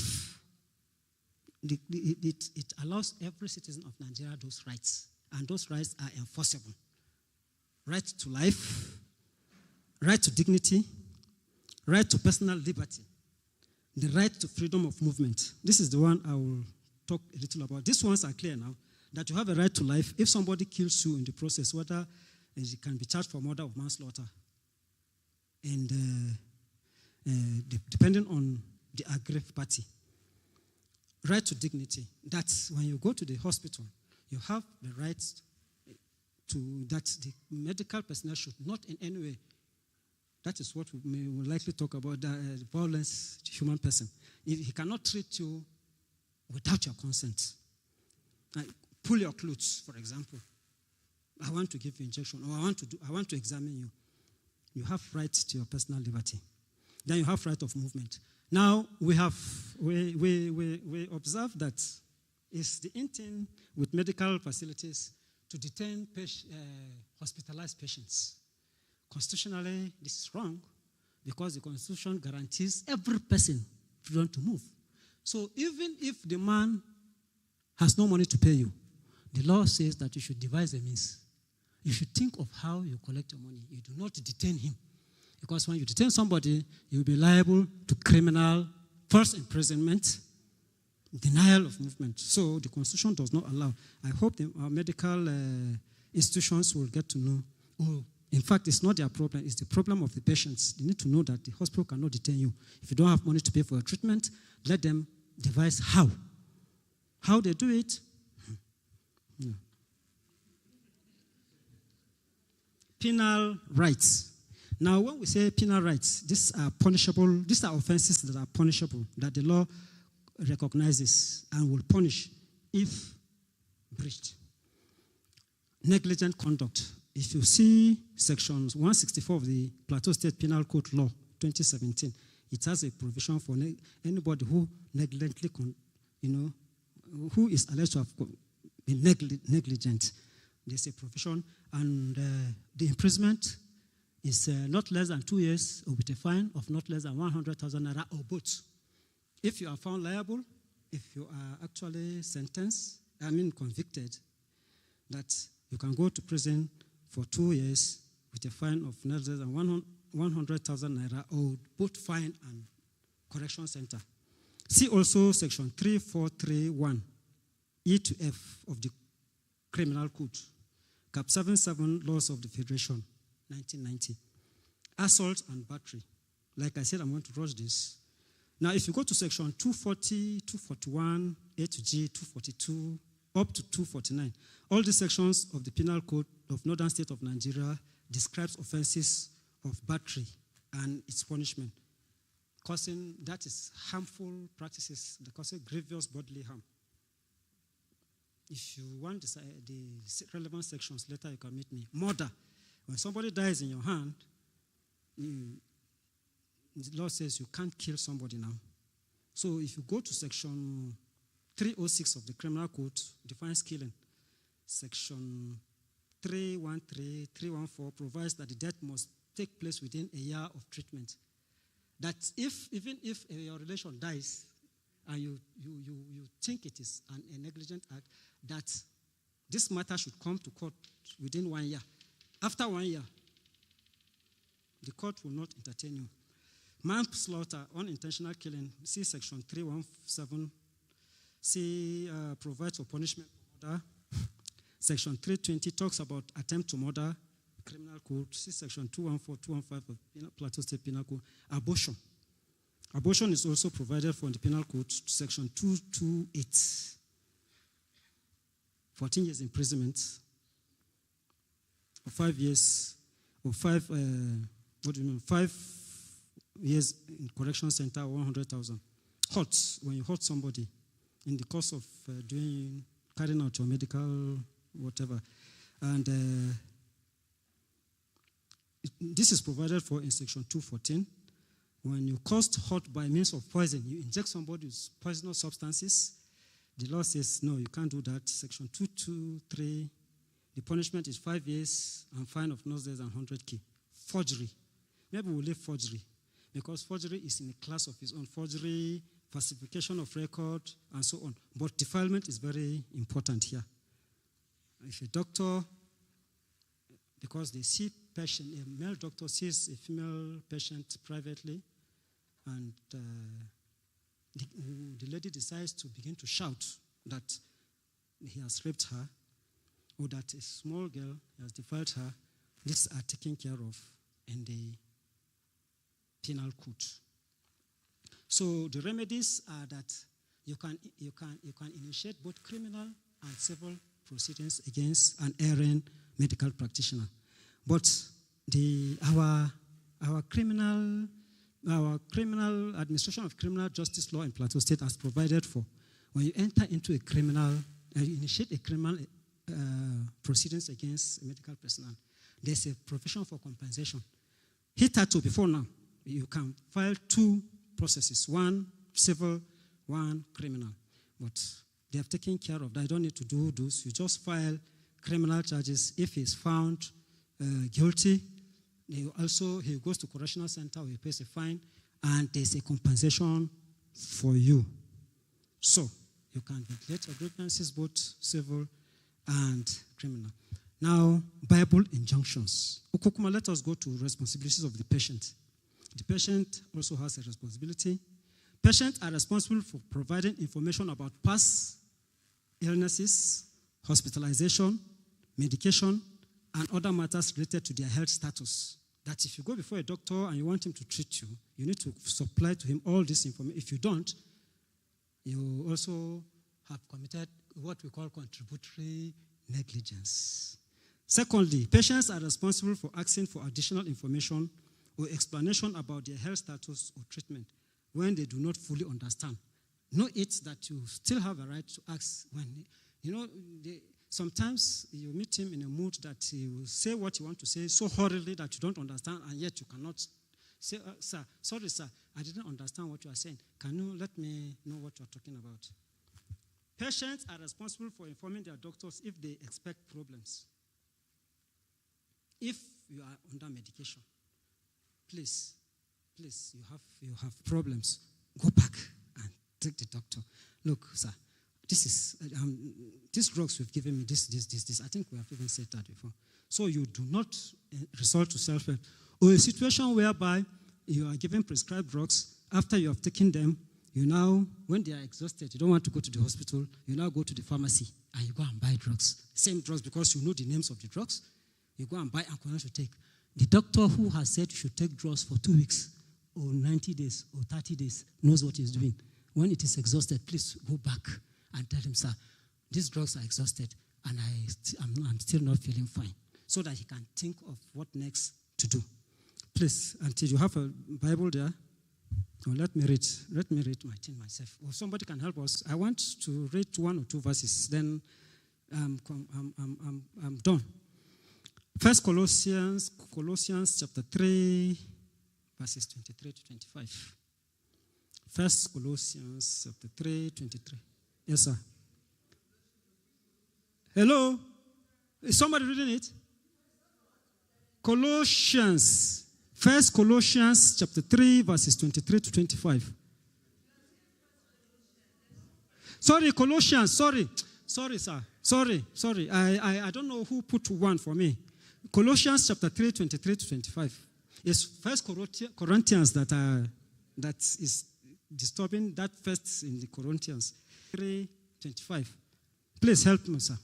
it allows every citizen of Nigeria those rights, and those rights are enforceable. Right to life, right to dignity, right to personal liberty, the right to freedom of movement. This is the one I will talk a little about. These ones are clear now, that you have a right to life. If somebody kills you in the process, whether you can be charged for murder or manslaughter, and depending on the aggrieved party. Right to dignity. That's when you go to the hospital, you have the right to that the medical personnel should not in any way. That is what we will likely talk about, the violence to human person. He cannot treat you without your consent. Like, pull your clothes, for example. I want to give you injection, or I want to examine you. You have rights to your personal liberty. Then you have right of movement. Now we observe that it's the intent with medical facilities to detain hospitalized patients. Constitutionally, this is wrong because the Constitution guarantees every person freedom to move. So even if the man has no money to pay you, the law says that you should devise a means. You should think of how you collect your money. You do not detain him. Because when you detain somebody, you will be liable to criminal false imprisonment, denial of movement. So the Constitution does not allow. I hope our medical institutions will get to know. In fact, it's not their problem. It's the problem of the patients. They need to know that the hospital cannot detain you. If you don't have money to pay for your treatment, let them devise how. How they do it? No. Penal rights. Now, when we say penal rights, these are punishable, these are offenses that are punishable, that the law recognizes and will punish if breached. Negligent conduct. If you see sections 164 of the Plateau State Penal Code Law 2017, it has a provision for anybody who negligently, who is alleged to have been negligent. There's a provision, and the imprisonment is not less than 2 years with a fine of not less than 100,000 naira or both. If you are found liable, if you are actually convicted, that you can go to prison for 2 years with a fine of not less than 100,000 naira or both fine and correction center. See also section 3431 E to F of the Criminal Code, Cap 77 Laws of the Federation, 1990. Assault and battery. Like I said, I'm going to rush this. Now, if you go to section 240, 241, A to G, 242, up to 249, all the sections of the Penal Code of Northern State of Nigeria describes offenses of battery and its punishment, that is harmful practices that cause grievous bodily harm. If you want the relevant sections later, you can meet me. Murder. When somebody dies in your hand, the law says you can't kill somebody now. So if you go to section 306 of the Criminal Code, defines killing. Section 313, 314 provides that the death must take place within a year of treatment. That even if your relation dies and you think it is a negligent act, that this matter should come to court within 1 year. After 1 year, the court will not entertain you. Manslaughter, unintentional killing, see section 317, see provides for punishment for murder. Section 320 talks about attempt to murder, Criminal Code. See section 214, 215 of Plateau State Penal Code. Abortion. Abortion is also provided for in the Penal Code, section 228. 14 years imprisonment, or 5 years, or 5 What do you mean? 5 years in correction center, 100,000. Hurt, when you hurt somebody in the course of carrying out your medical whatever. And this is provided for in section 214. When you caused hurt by means of poison, you inject somebody with poisonous substances, the law says, no, you can't do that. Section 223, the punishment is 5 years and fine of no less than 100K. Forgery. Maybe we'll leave forgery, because forgery is in a class of its own. Forgery, falsification of record, and so on. But defilement is very important here. If a doctor, because they see patient, a male doctor sees a female patient privately, and the lady decides to begin to shout that he has raped her, or that a small girl has defiled her, these are taken care of in the penal code. So the remedies are that you can initiate both criminal and civil proceedings against an erring medical practitioner. But our criminal administration of criminal justice law in Plateau State has provided for, when you enter into a criminal, you initiate a criminal proceedings against a medical personnel, there's a provision for compensation. Hitherto, before now, you can file 2 processes, one civil, one criminal. But they have taken care of that. You don't need to do those. You just file criminal charges. If he's found guilty, he goes to correctional center, he pays a fine, and there's a compensation for you. So you can ventilate your grievances, both civil and criminal. Now, Bible injunctions. Okokuma, let us go to responsibilities of the patient. The patient also has a responsibility. Patients are responsible for providing information about past illnesses, hospitalization, medication, and other matters related to their health status. That if you go before a doctor and you want him to treat you, you need to supply to him all this information. If you don't, you also have committed what we call contributory negligence. Secondly, patients are responsible for asking for additional information or explanation about their health status or treatment when they do not fully understand. Know it that you still have a right to ask when, sometimes you meet him in a mood that he will say what you want to say so hurriedly that you don't understand, and yet you cannot say, sir, sorry, sir, I didn't understand what you are saying. Can you let me know what you are talking about? Patients are responsible for informing their doctors if they expect problems. If you are under medication, please, you have problems, go back and take the doctor. Look, sir, this is these drugs you've given me, this. I think we have even said that before. So you do not resort to self-help. Or a situation whereby you are given prescribed drugs, after you have taken them, you now, when they are exhausted, you don't want to go to the hospital, you now go to the pharmacy and you go and buy drugs. Same drugs, because you know the names of the drugs. You go and buy and continue to take. The doctor who has said you should take drugs for 2 weeks or 90 days or 30 days knows what he's doing. When it is exhausted, please go back and tell him, sir, these drugs are exhausted and I'm still not feeling fine, so that he can think of what next to do. Please, until you have a Bible there, let me read my thing myself. Or somebody can help us. I want to read 1 or 2 verses, then I'm done. First Colossians chapter 3, verses 23 to 25. First Colossians chapter 3, 23. Yes, sir. Hello? Is somebody reading it? Colossians. First Colossians chapter 3, verses 23 to 25. Sorry, Colossians. Sorry, sir. Sorry. I don't know who put 1 for me. Colossians chapter 3, 23 to 25. It's First Corinthians that is disturbing, that first in the Corinthians. 3, 25. Please help me, sir.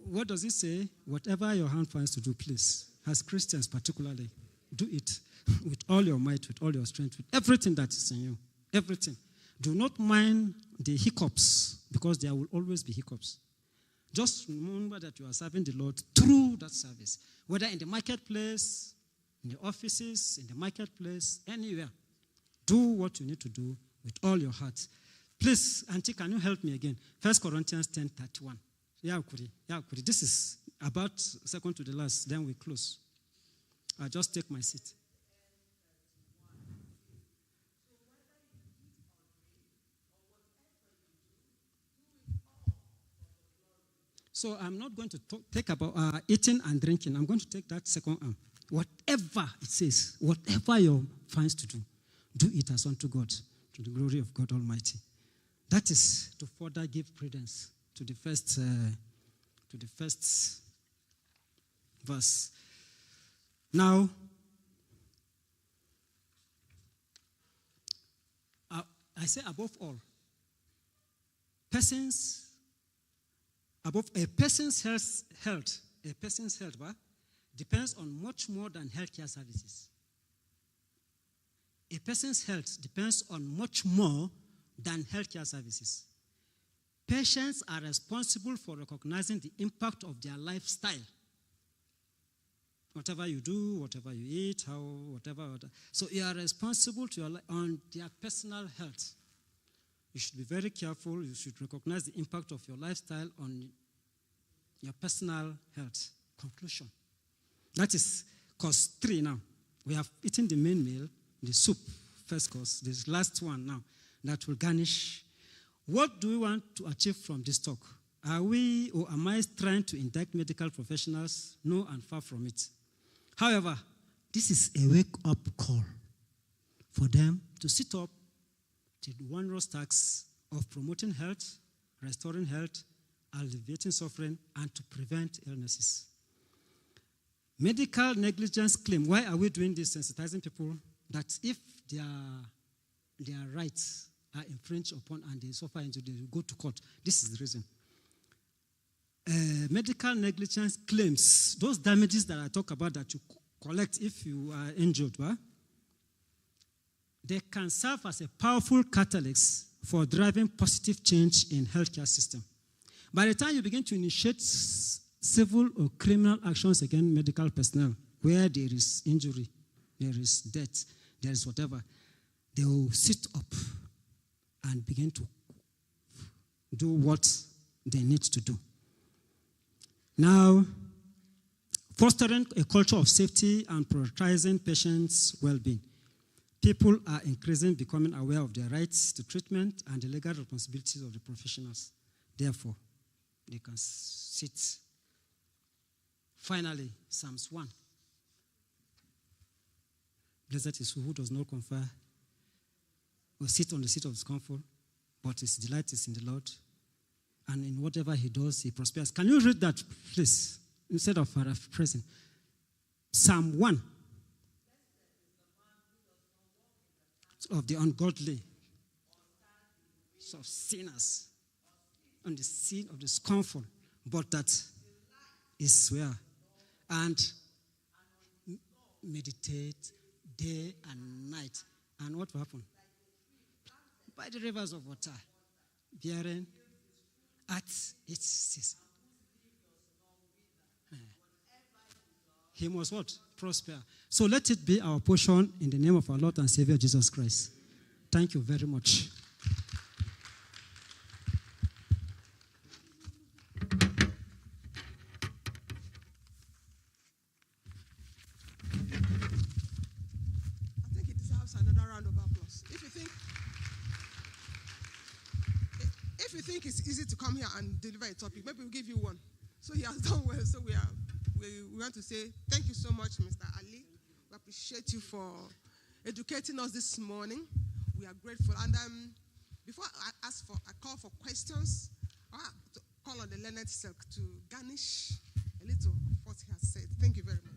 what does it say? Whatever your hand finds to do, please, as Christians particularly, do it with all your might, with all your strength, with everything that is in you. Everything. Do not mind the hiccups, because there will always be hiccups. Just remember that you are serving the Lord through that service. Whether in the marketplace, in the offices, in the marketplace, anywhere. Do what you need to do with all your heart. Please, Auntie, can you help me again? 1 Corinthians 10:31. This is about second to the last, then we close. I'll just take my seat. So I'm not going to take about eating and drinking. I'm going to take that second arm. Whatever it says, whatever your finds to do, do it as unto God, to the glory of God Almighty. That is to further give credence to the first verse. Now, I say above all, a person's health depends on much more than healthcare services. A person's health depends on much more than healthcare services. Patients are responsible for recognizing the impact of their lifestyle. Whatever you do, whatever you eat, whatever. So you are responsible on their personal health. You should be very careful. You should recognize the impact of your lifestyle on your personal health. Conclusion. That is course 3 now. We have eaten the main meal, the soup, first course. This last one now that will garnish. What do we want to achieve from this talk? Are we or am I trying to indict medical professionals? No, and far from it. However, this is a wake-up call for them to sit up to the onerous task of promoting health, restoring health, alleviating suffering, and to prevent illnesses. Medical negligence claim. Why are we doing this? Sensitizing people that if their rights are infringed upon and they suffer injury, they will go to court. This is the reason. Medical negligence claims, those damages that I talk about that you collect if you are injured, right? They can serve as a powerful catalyst for driving positive change in healthcare system. By the time you begin to initiate civil or criminal actions against medical personnel, where there is injury, there is death, there is whatever, they will sit up and begin to do what they need to do. Now, fostering a culture of safety and prioritizing patients' well-being. People are increasingly becoming aware of their rights to treatment and the legal responsibilities of the professionals. Therefore, they can sit. Finally, Psalms 1. Blessed is who does not confer or sit on the seat of his comfort, but his delight is in the Lord. And in whatever he does, he prospers. Can you read that, please, instead of paraphrasing? Psalm 1. Of the ungodly, of sinners, on the seat of the scornful, but that is where? And meditate day and night. And what will happen? By the rivers of water, bearing at its season. He must what? Prosper. So let it be our portion in the name of our Lord and Savior Jesus Christ. Thank you very much. I think it deserves another round of applause. If you think it's easy to come here and deliver a topic, maybe we'll give you one. So he has done well. So we want to say thank you so much, Mr. Ali. We appreciate you for educating us this morning. We are grateful. And before I call for questions, I have to call on the learned Silk to garnish a little of what he has said. Thank you very much.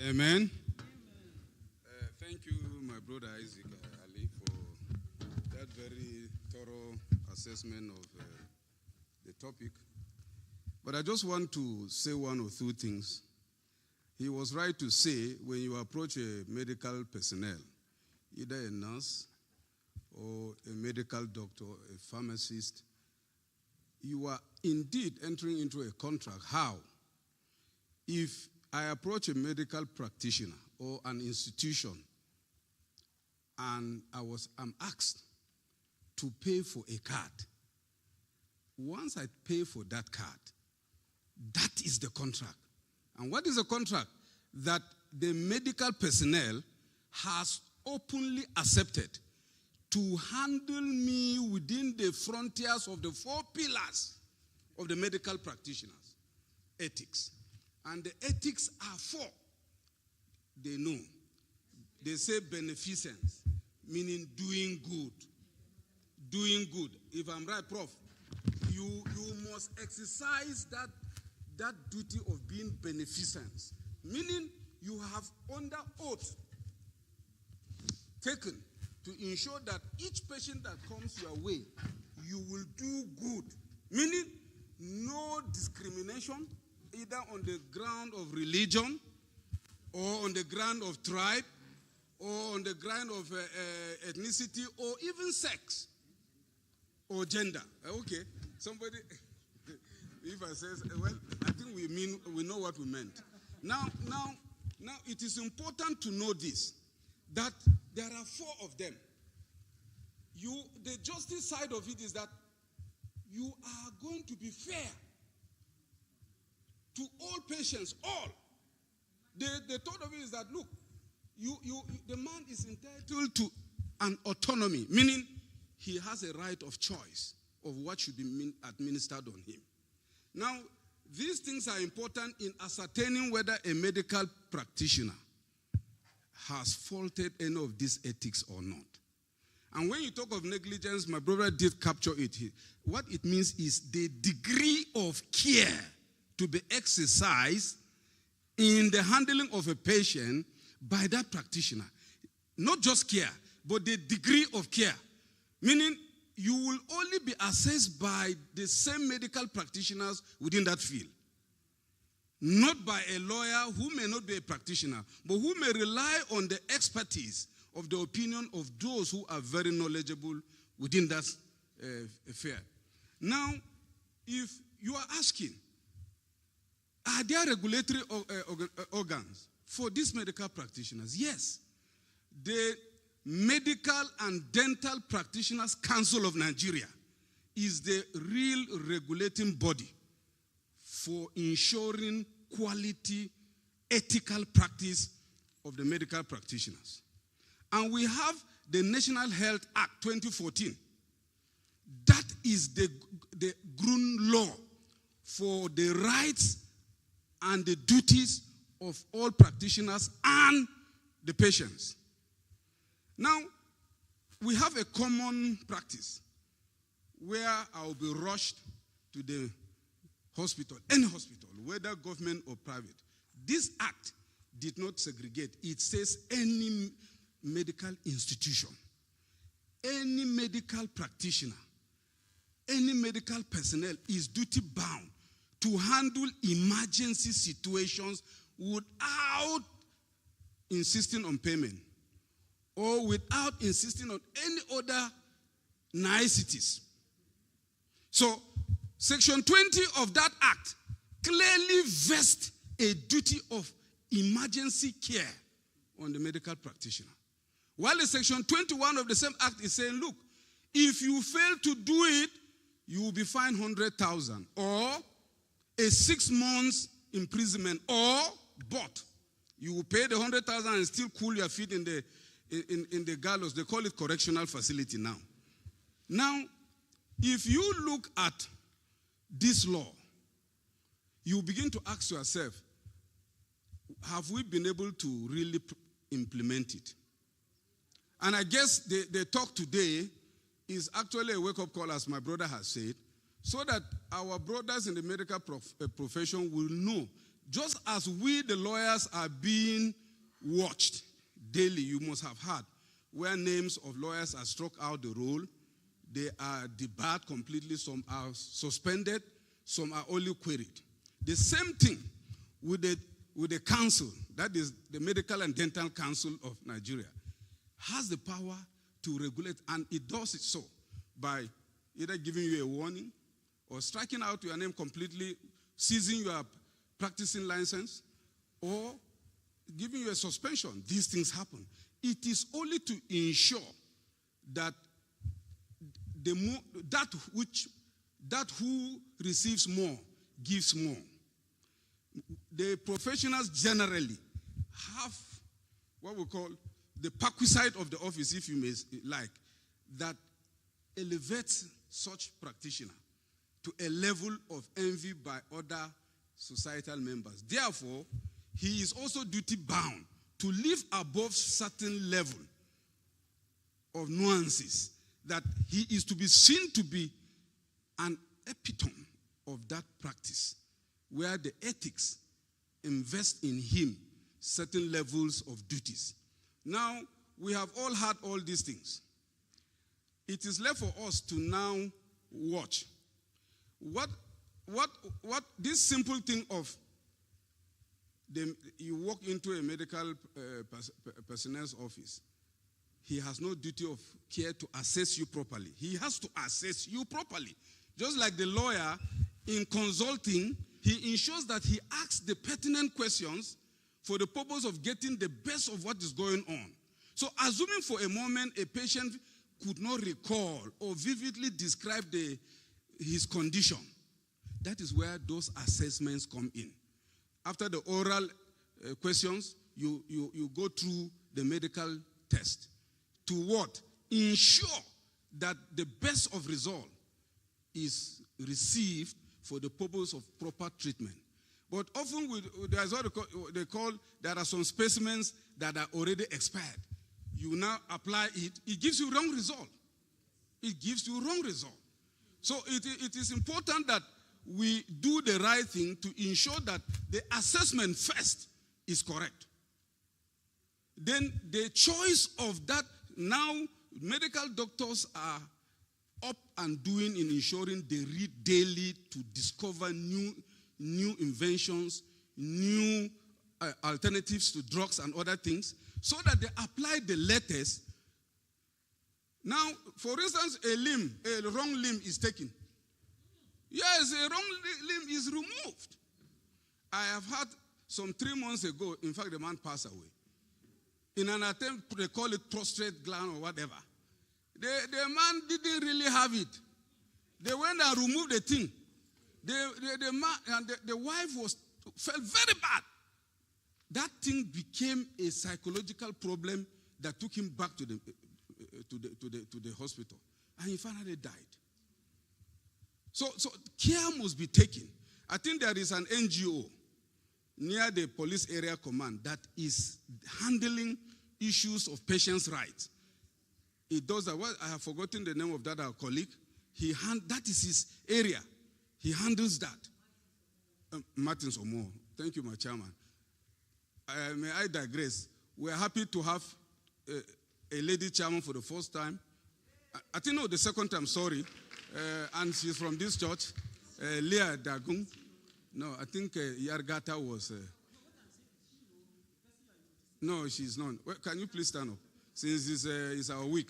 Amen. Thank you, my brother Isaac Ali, for that very thorough assessment of topic, but I just want to say one or two things. He was right to say when you approach a medical personnel, either a nurse or a medical doctor, a pharmacist, you are indeed entering into a contract. How? If I approach a medical practitioner or an institution and I'm asked to pay for a card, once I pay for that card, that is the contract. And what is the contract? That the medical personnel has openly accepted to handle me within the frontiers of the 4 pillars of the medical practitioners. Ethics. And the ethics are 4. They know. They say beneficence, meaning doing good. Doing good. If I'm right, Prof, you must exercise that duty of being beneficence, meaning you have under oath taken to ensure that each patient that comes your way, you will do good, meaning no discrimination, either on the ground of religion or on the ground of tribe or on the ground of ethnicity or even sex or gender. Okay, somebody, if I say, well, I think we know what we meant. Now, it is important to know this, that there are 4 of them. The justice side of it is that you are going to be fair to all patients, all. The thought of it is that, look, the man is entitled to an autonomy, meaning he has a right of choice of what should be administered on him. Now, these things are important in ascertaining whether a medical practitioner has faulted any of these ethics or not. And when you talk of negligence, my brother did capture it. What it means is the degree of care to be exercised in the handling of a patient by that practitioner. Not just care, but the degree of care. Meaning, you will only be assessed by the same medical practitioners within that field. Not by a lawyer who may not be a practitioner, but who may rely on the expertise of the opinion of those who are very knowledgeable within that affair. Now, if you are asking, are there regulatory organs for these medical practitioners? Yes. The Medical and Dental Practitioners Council of Nigeria is the real regulating body for ensuring quality, ethical practice of the medical practitioners. And we have the National Health Act 2014. That is the ground law for the rights and the duties of all practitioners and the patients. Now, we have a common practice where I will be rushed to the hospital, any hospital, whether government or private. This act did not segregate. It says any medical institution, any medical practitioner, any medical personnel is duty bound to handle emergency situations without insisting on payment or without insisting on any other niceties. So, Section 20 of that act clearly vests a duty of emergency care on the medical practitioner. While the Section 21 of the same act is saying, look, if you fail to do it, you will be fined 100,000 or a 6 months imprisonment, or both. You will pay the 100,000 and still cool your feet in the gallows. They call it correctional facility now. Now, if you look at this law, you begin to ask yourself, have we been able to really implement it? And I guess the talk today is actually a wake-up call, as my brother has said, so that our brothers in the medical profession will know, just as we, the lawyers, are being watched daily, you must have heard, where names of lawyers are struck out the roll, they are debarred completely, some are suspended, some are only queried. The same thing with the council, that is the Medical and Dental Council of Nigeria, has the power to regulate, and it does it so by either giving you a warning or striking out your name completely, seizing your practicing license, or giving you a suspension. These things happen. It is only to ensure that that who receives more gives more. The professionals generally have what we call the perquisite of the office, if you may like, that elevates such practitioner to a level of envy by other societal members. Therefore, he is also duty bound to live above certain level of nuances, that he is to be seen to be an epitome of that practice, where the ethics invest in him certain levels of duties. Now, we have all had all these things. It is left for us to now watch. What this simple thing of you walk into a medical personnel's office, he has no duty of care to assess you properly. He has to assess you properly. Just like the lawyer in consulting, he ensures that he asks the pertinent questions for the purpose of getting the best of what is going on. So assuming for a moment a patient could not recall or vividly describe his condition, that is where those assessments come in. After the oral questions, you go through the medical test to what? Ensure that the best of result is received for the purpose of proper treatment. But often there's what they call, there are some specimens that are already expired. You now apply it gives you wrong result. It gives you wrong result. So it is important that we do the right thing to ensure that the assessment first is correct. Then the choice of that, now medical doctors are up and doing in ensuring they read daily to discover new inventions, new alternatives to drugs and other things, so that they apply the latest. Now, for instance, a wrong limb is taken. Yes, a wrong limb is removed. I have had some 3 months ago, in fact, the man passed away. In an attempt, they call it prostrate gland or whatever. The man didn't really have it. They went and removed the thing. The man and the wife felt very bad. That thing became a psychological problem that took him back to the hospital, and he finally died. So care must be taken. I think there is an NGO near the police area command that is handling issues of patients' rights. It does that. Well, I have forgotten the name of that our colleague. That is his area. He handles that. Martins Omo. Thank you, my chairman. May I digress? We are happy to have a lady chairman for the first time. I think no, the second time. Sorry. And she's from this church, Leah Dagung. No, I think Yargata was. No, she's not. Well, can you please stand up? Since it's our week.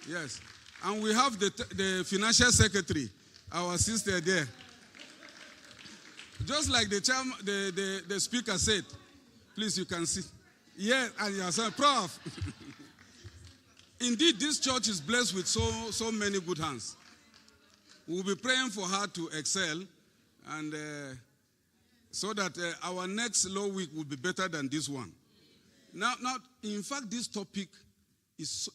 Yes. And we have the financial secretary, our sister there. Just like the speaker said. Please, you can see. Yes, and your son, Prof. Indeed, this church is blessed with so many good hands. We'll be praying for her to excel, and so that our next law week will be better than this one. Now, in fact, this topic is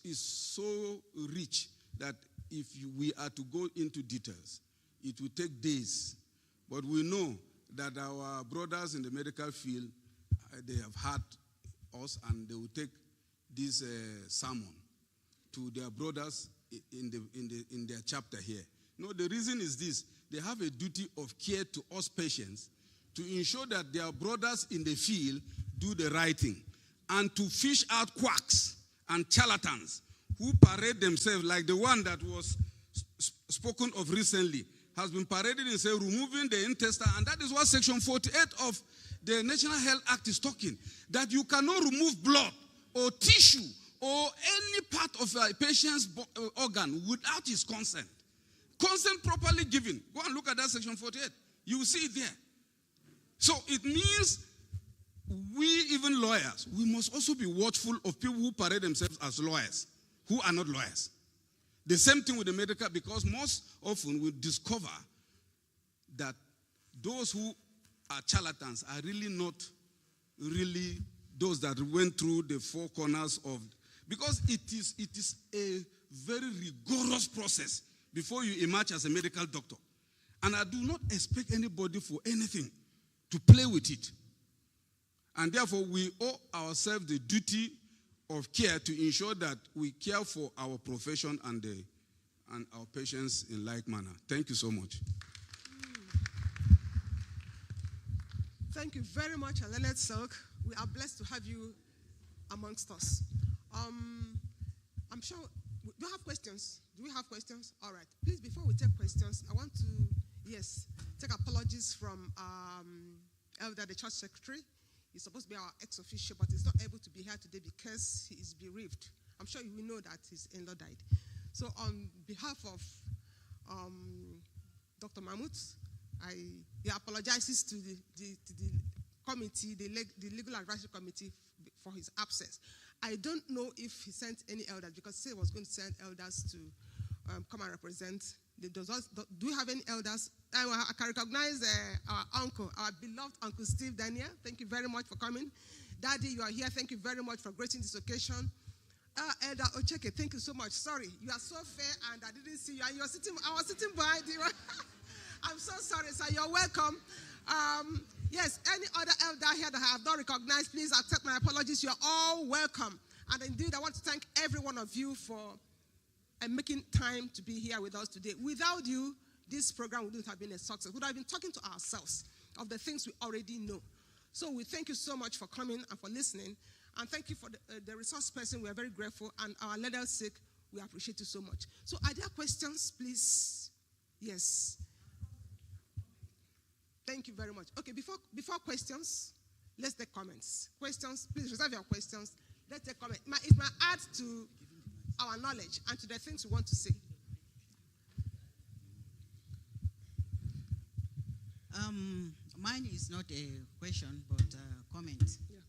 so rich that if we are to go into details, it will take days. But we know that our brothers in the medical field, they have heard us, and they will take this sermon to their brothers in their chapter here. No, the reason is this. They have a duty of care to us patients to ensure that their brothers in the field do the right thing, and to fish out quacks and charlatans who parade themselves like the one that was spoken of recently has been paraded in, say, removing the intestine, and that is what Section 48 of the National Health Act is talking, that you cannot remove blood or tissue or any part of a patient's organ without his consent. Consent properly given. Go and look at that Section 48. You will see it there. So it means we, even lawyers, we must also be watchful of people who parade themselves as lawyers, who are not lawyers. The same thing with the medical, because most often we discover that those who are charlatans are really not really those that went through the four corners of, because it is a very rigorous process before you emerge as a medical doctor. And I do not expect anybody for anything to play with it. And therefore, we owe ourselves the duty of care to ensure that we care for our profession and our patients in like manner. Thank you so much. Thank you very much, Leonard Silk. We are blessed to have you amongst us. I'm sure, do you have questions? Do we have questions? All right. Please, before we take questions, I want to, take apologies from Elder, the church secretary. He's supposed to be our ex-officio, but he's not able to be here today because he is bereaved. I'm sure you will know that his in-law died. So on behalf of Dr. Mahmoud, he apologizes to the committee, the legal advisory committee for his absence. I don't know if he sent any elders, because he said he was going to send elders to come and represent. Do we have any elders? I can recognize our uncle, our beloved Uncle Steve Daniel. Thank you very much for coming. Daddy, you are here. Thank you very much for gracing this occasion. Elder Ocheke, thank you so much. Sorry, you are so fair and I didn't see you. And I was sitting behind you. I'm so sorry, sir. You're welcome. Yes, any other elder here that I have not recognized, please accept my apologies. You're all welcome. And indeed, I want to thank every one of you for making time to be here with us today. Without you, this program wouldn't have been a success. We would have been talking to ourselves of the things we already know. So we thank you so much for coming and for listening. And thank you for the resource person. We are very grateful. And our leader's sake, we appreciate you so much. So are there questions, please? Yes. Thank you very much. Okay, before questions, let's take comments. Questions, please reserve your questions. Let's take comments. It might add to our knowledge and to the things we want to say. Mine is not a question, but a comment. Yeah.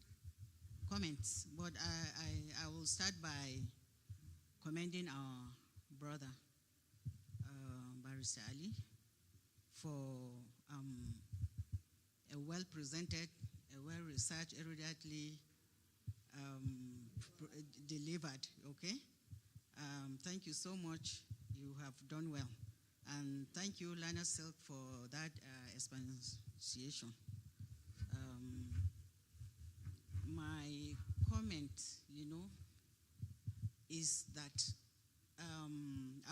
Comments. But I will start by commending our brother, Barrister Ali, for a well-presented, a well-researched, eruditely delivered, okay? Thank you so much. You have done well. And thank you, Lana Silk, for that explanation. My comment, is that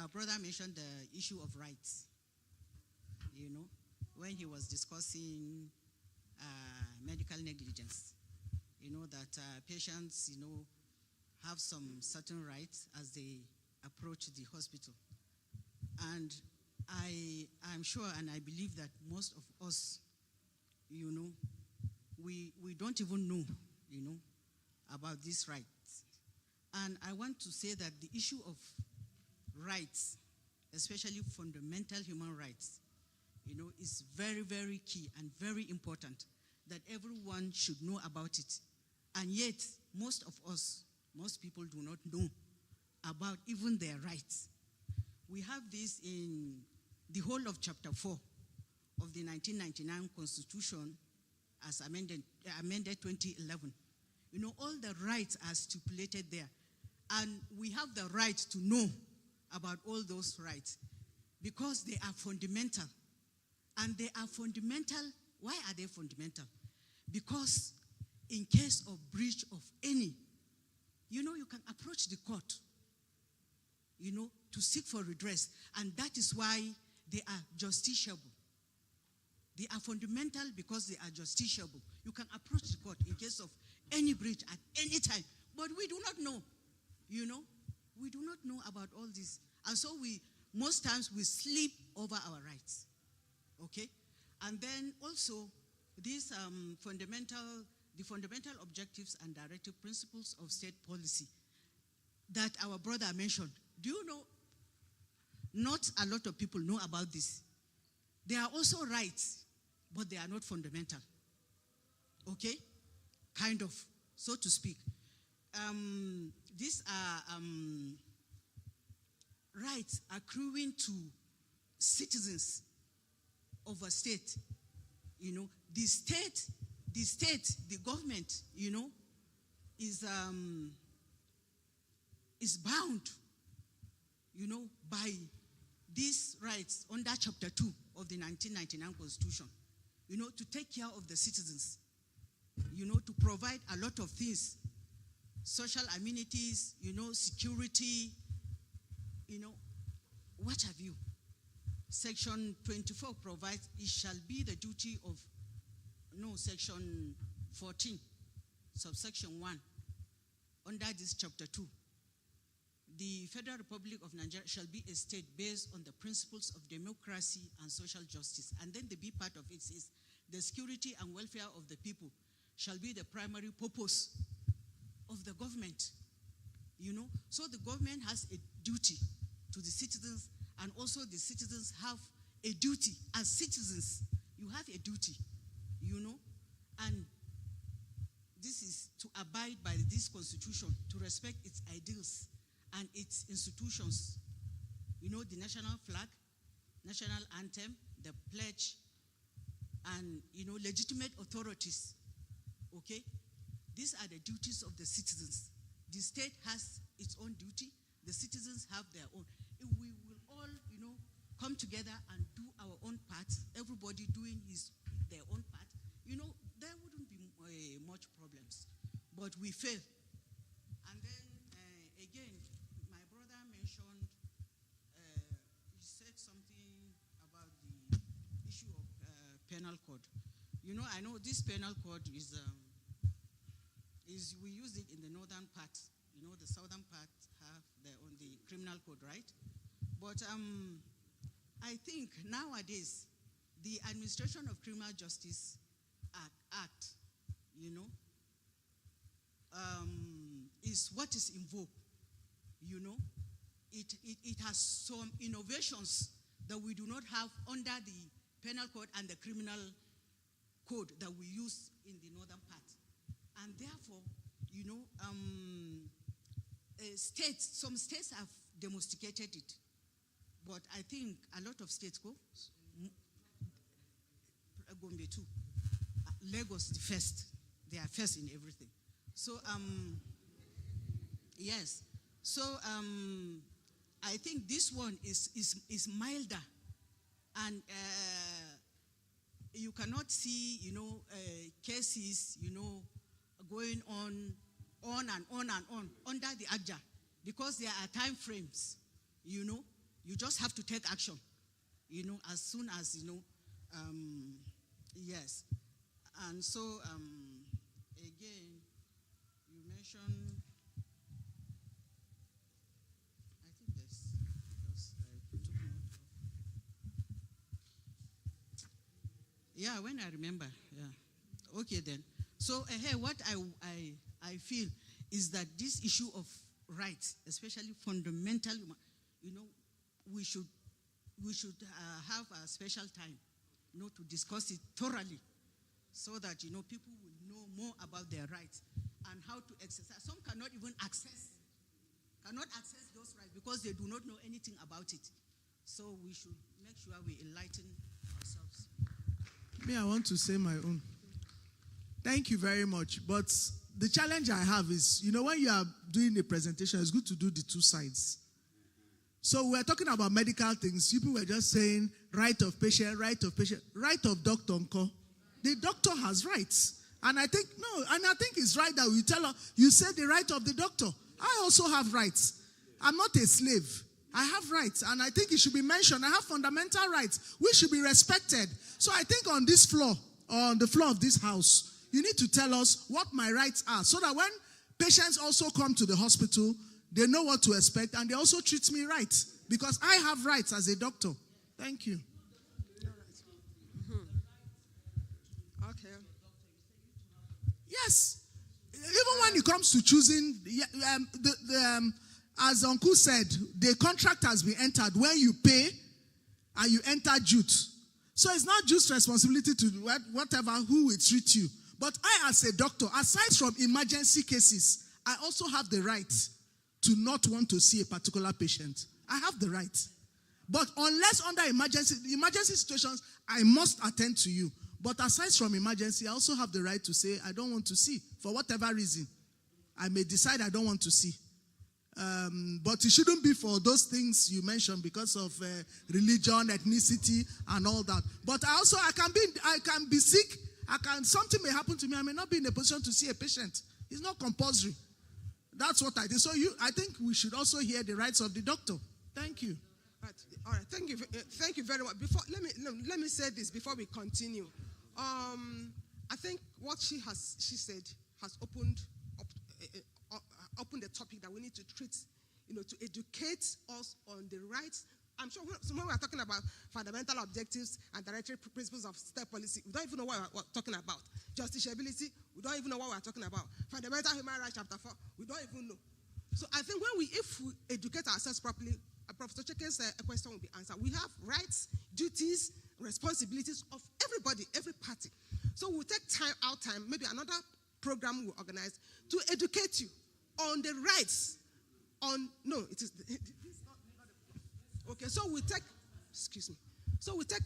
our brother mentioned the issue of rights, when he was discussing medical negligence, that patients, have some certain rights as they approach the hospital. And I'm sure and I believe that most of us, we don't even know, about these rights. And I want to say that the issue of rights, especially fundamental human rights, is very, very key and very important, that everyone should know about it. And yet, most of us, most people do not know about even their rights. We have this in the whole of Chapter 4 of the 1999 Constitution as amended 2011. All the rights are stipulated there. And we have the right to know about all those rights because they are fundamental. And they are fundamental. Why are they fundamental? Because in case of breach of any, you can approach the court, to seek for redress. And that is why they are justiciable. They are fundamental because they are justiciable. You can approach the court in case of any breach at any time. But we do not know, we do not know about all this. And so we most times we sleep over our rights. Okay? And then also, these the fundamental objectives and directive principles of state policy that our brother mentioned. Do you know, not a lot of people know about this. They are also rights, but they are not fundamental. Okay? Kind of, so to speak. These are rights accruing to citizens of a state. You know, the government, you know, is bound, you know, by these rights under Chapter 2 of the 1999 Constitution, you know, to take care of the citizens, you know, to provide a lot of things, social amenities, you know, security, you know, what have you. Section 24 provides it shall be the duty of, Section 14, subsection 1, under this Chapter 2. The Federal Republic of Nigeria shall be a state based on the principles of democracy and social justice. And then the B part of it is the security and welfare of the people shall be the primary purpose of the government. You know, so the government has a duty to the citizens, and also the citizens have a duty. As citizens, you have a duty, you know, and this is to abide by this constitution, to respect its ideals and its institutions. You know, the national flag, national anthem, the pledge, and, you know, legitimate authorities. Okay? These are the duties of the citizens. The state has its own duty. The citizens have their own. If we will all, you know, come together and do our own part, everybody doing their own part, you know, there wouldn't be much problems. But we fail. And then, again, my brother mentioned, he said something about the issue of penal code. You know, I know this penal code is we use it in the northern part. You know, the southern part have their own, the criminal code, right? But I think nowadays, the Administration of Criminal Justice Act, you know, is what is in vogue. You know, it has some innovations that we do not have under the penal code and the criminal code that we use in the northern part. And therefore, you know, some states have domesticated it. But I think a lot of states go, Gombe too. Lagos the first. They are first in everything. So, yes. So, I think this one is milder. And you cannot see, you know, cases, you know, going on and on and on under the AJA, because there are time frames, you know. You just have to take action, you know, as soon as, you know, yes. And so, again, you mentioned, I think I took note of. Yeah, when I remember, yeah. Okay then. So, what I feel is that this issue of rights, especially fundamental, you know, we should have a special time, you know, to discuss it thoroughly, so that, you know, people will know more about their rights and how to exercise. Some cannot even access those rights because they do not know anything about it. So we should make sure we enlighten ourselves. Me, I want to say my own. Thank you very much. But the challenge I have is, you know, when you are doing a presentation, it's good to do the two sides. So we're talking about medical things. People were just saying right of patient, right of doctor, uncle. The doctor has rights. And I think it's right that we tell her, you say the right of the doctor. I also have rights. I'm not a slave. I have rights. And I think it should be mentioned. I have fundamental rights, which should be respected. So I think on this floor, on the floor of this house, you need to tell us what my rights are, so that when patients also come to the hospital, they know what to expect, and they also treat me right. because I have rights as a doctor. Thank you. Okay. Yes. Even when it comes to choosing, as Uncle said, the contract has been entered when you pay and you enter jute. So it's not just responsibility to whatever, who will treat you. But I, as a doctor, aside from emergency cases, I also have the right to not want to see a particular patient. I have the right. But unless under emergency situations, I must attend to you. But aside from emergency, I also have the right to say, I don't want to see. For whatever reason, I may decide I don't want to see. But it shouldn't be for those things you mentioned because of religion, ethnicity, and all that. But I can be sick. Something may happen to me. I may not be in a position to see a patient. It's not compulsory. That's what I did. So I think we should also hear the rights of the doctor. Thank you. All right. Thank you very much. Let me say this before we continue. I think what she said has opened the topic that we need to treat, to educate us on the rights. I'm sure when we're talking about fundamental objectives and directory principles of state policy, we don't even know what we're talking about. Justiciability, we don't even know what we're talking about. Fundamental human rights, chapter 4, we don't even know. So I think if we educate ourselves properly, Professor Cheke's question will be answered. We have rights, duties, responsibilities of everybody, every party. So we'll take time, maybe another program we'll organize to educate you on the rights. Okay, so we take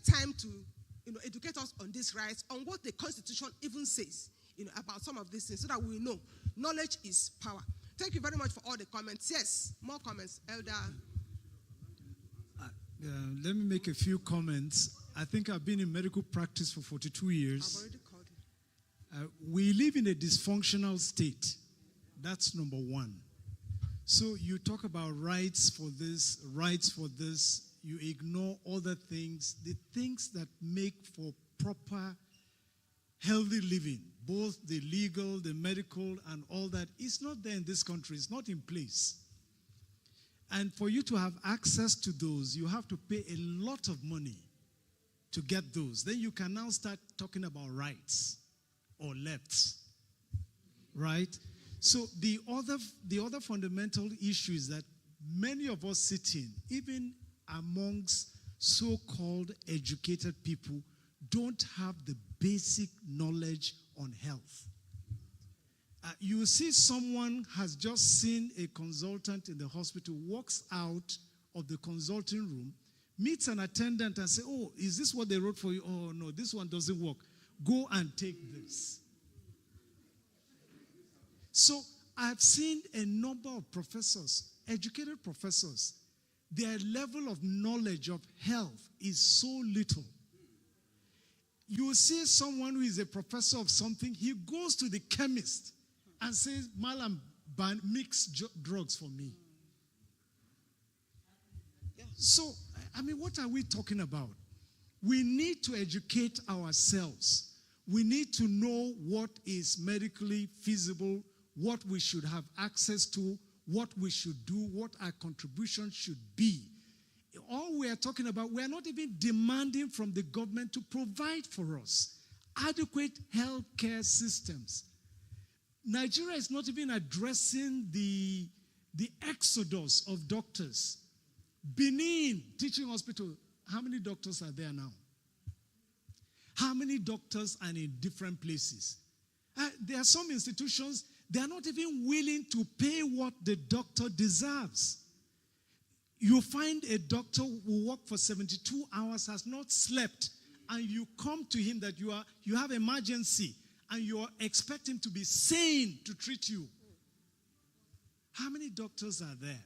time to educate us on these rights, on what the Constitution even says, about some of these things, so that we know knowledge is power. Thank you very much for all the comments. Yes, more comments, Elder. Let me make a few comments. I think I've been in medical practice for 42 years. I've already called you. We live in a dysfunctional state. That's number one. So you talk about rights for this, you ignore other things, the things that make for proper, healthy living, both the legal, the medical, and all that. It's not there in this country. It's not in place. And for you to have access to those, you have to pay a lot of money to get those. Then you can now start talking about rights or lefts, right? So the other fundamental issue is that many of us sitting, even amongst so-called educated people, don't have the basic knowledge on health. You see someone has just seen a consultant in the hospital, walks out of the consulting room, meets an attendant and say, oh, is this what they wrote for you? Oh, no, this one doesn't work. Go and take this. So I've seen a number of professors, educated professors, their level of knowledge of health is so little. You will see someone who is a professor of something, he goes to the chemist and says, Malam, mix drugs for me. So, what are we talking about? We need to educate ourselves. We need to know what is medically feasible, what we should have access to, what we should do, what our contribution should be. All we are talking about, we are not even demanding from the government to provide for us adequate health care systems. Nigeria is not even addressing the exodus of doctors. Benin Teaching Hospital, how many doctors are there now? How many doctors are in different places? There are some institutions, they are not even willing to pay what the doctor deserves. You find a doctor who worked for 72 hours, has not slept, and you come to him that you have emergency, and you are expecting to be sane to treat you. How many doctors are there?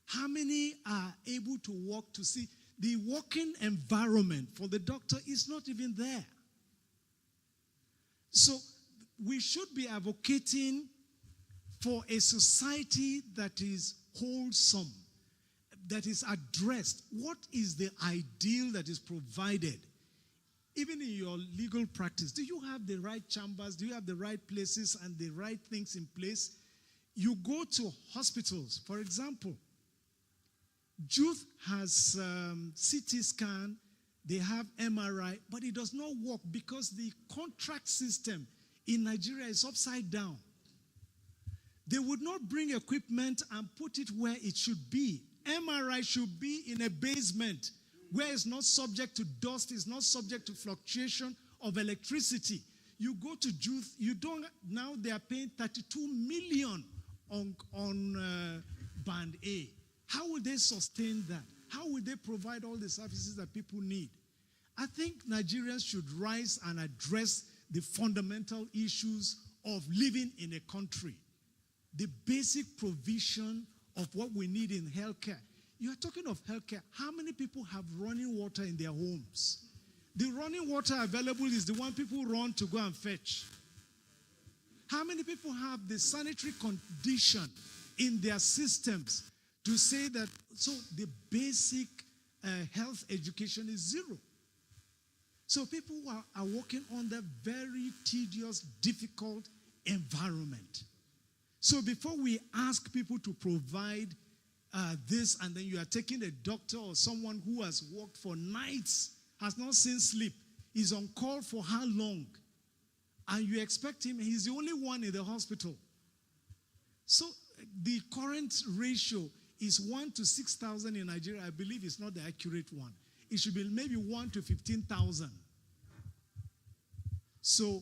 How many are able to work to see? The working environment for the doctor is not even there. So we should be advocating for a society that is wholesome, that is addressed. What is the ideal that is provided? Even in your legal practice, do you have the right chambers? Do you have the right places and the right things in place? You go to hospitals, for example. Youth has CT scan, they have MRI, but it does not work because the contract system in Nigeria is upside down. They would not bring equipment and put it where it should be. MRI should be in a basement where it's not subject to dust, it's not subject to fluctuation of electricity. You go to youth, you don't, now they are paying 32 million on band A. How will they sustain that? How will they provide all the services that people need? I think Nigerians should rise and address the fundamental issues of living in a country. The basic provision of what we need in healthcare. You are talking of healthcare. How many people have running water in their homes? The running water available is the one people run to go and fetch. How many people have the sanitary condition in their systems to say that, so the basic health education is zero. So people are working under very tedious, difficult environment. So before we ask people to provide this, and then you are taking a doctor or someone who has worked for nights, has not seen sleep, is on call for how long? And you expect him, he's the only one in the hospital. So the current ratio is 1 to 6,000 in Nigeria. I believe it's not the accurate one. It should be maybe 1 to 15,000. So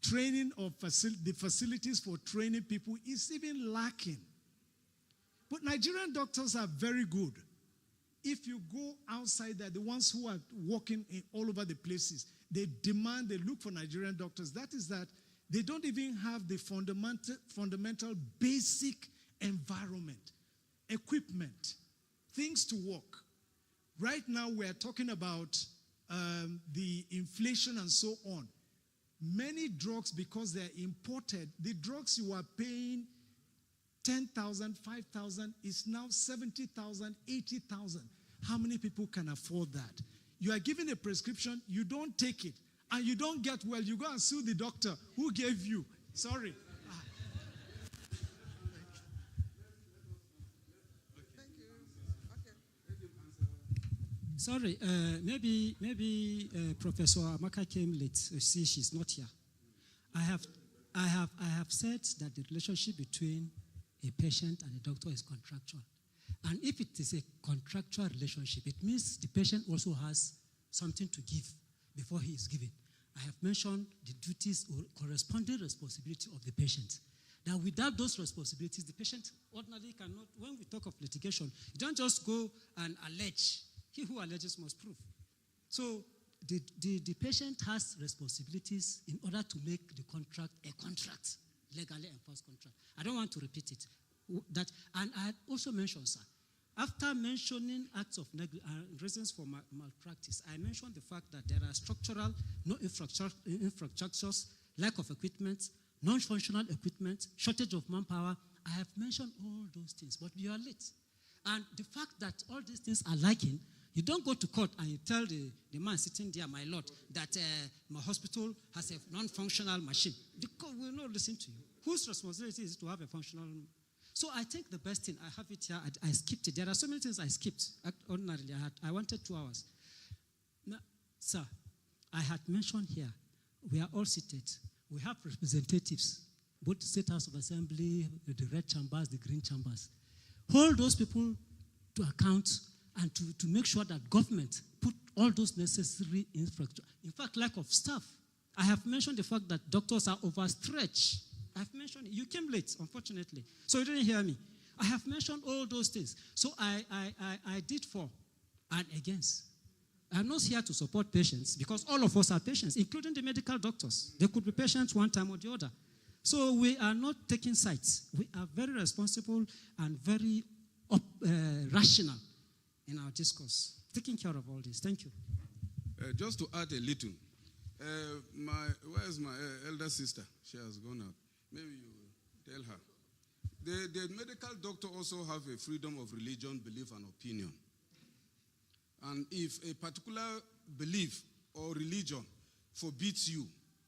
training of the facilities for training people is even lacking. But Nigerian doctors are very good. If you go outside there, the ones who are working all over the places, they demand, they look for Nigerian doctors. That is that they don't even have the fundamental basic environment, equipment, things to work. Right now we are talking about the inflation and so on. Many drugs, because they are imported, the drugs you are paying 10,000, 5,000 is now 70,000, 80,000. How many people can afford that? You are given a prescription, you don't take it, and you don't get well. You go and sue the doctor who gave you. Sorry. Sorry, maybe Professor Amaka came late. See, she's not here. I have said that the relationship between a patient and a doctor is contractual. And if it is a contractual relationship, it means the patient also has something to give before he is given. I have mentioned the duties or corresponding responsibility of the patient. That without those responsibilities, the patient ordinarily cannot, when we talk of litigation, you don't just go and allege. He who alleges must prove. So the patient has responsibilities in order to make the contract a contract, legally enforced contract. I don't want to repeat it. And I had also mentioned, sir, after mentioning acts of reasons for malpractice, I mentioned the fact that there are structural, no infrastructures, lack of equipment, non-functional equipment, shortage of manpower. I have mentioned all those things, but you are late. And the fact that all these things are lacking, you don't go to court and you tell the man sitting there, my lord, that my hospital has a non-functional machine. The court will not listen to you. Whose responsibility is it to have a functional? So I think the best thing, I have it here, I skipped it. There are so many things I skipped. Ordinarily, I wanted 2 hours. Now, sir, I had mentioned here, we are all seated. We have representatives, both the State House of Assembly, the red chambers, the green chambers. Hold those people to account and to make sure that government put all those necessary infrastructure. In fact, lack of staff. I have mentioned the fact that doctors are overstretched. I have mentioned it. You came late, unfortunately. So you didn't hear me. I have mentioned all those things. So I did for and against. I'm not here to support patients because all of us are patients, including the medical doctors. They could be patients one time or the other. So we are not taking sides. We are very responsible and very rational in our discourse, taking care of all this. Thank you. Just to add a little, where's my elder sister? She has gone out. Maybe you tell her. The medical doctor also have a freedom of religion, belief, and opinion. And if a particular belief or religion forbids you,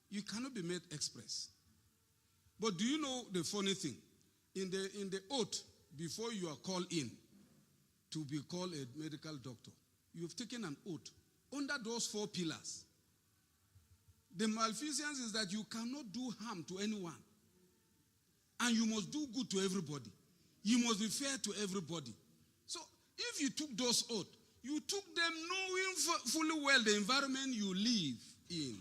you cannot be made express. But do you know the funny thing? In the oath, before you are called in to be called a medical doctor, you've taken an oath under those 4 pillars. The malfeasance is that you cannot do harm to anyone. And you must do good to everybody. You must be fair to everybody. So if you took those oaths, you took them knowing fully well the environment you live in.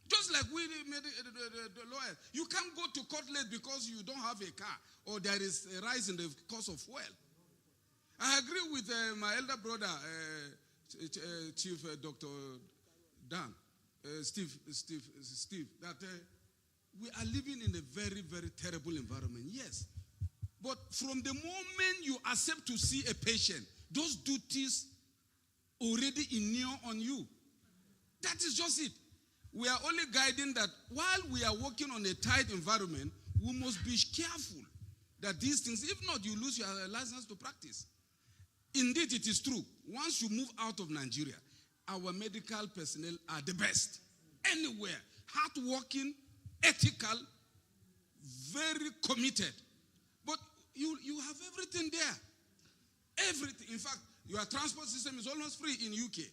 Just like we the lawyer. You can't go to court late because you don't have a car or there is a rise in the cost of fuel. I agree with my elder brother, Chief Dr. Dan, Steve, that we are living in a very, very terrible environment. Yes. But from the moment you accept to see a patient, those duties already inure on you. That is just it. We are only guiding that while we are working on a tight environment, we must be careful that these things, if not, you lose your license to practice. Indeed, it is true. Once you move out of Nigeria, our medical personnel are the best. Anywhere. Hardworking, ethical, very committed. But you have everything there. Everything. In fact, your transport system is almost free in UK.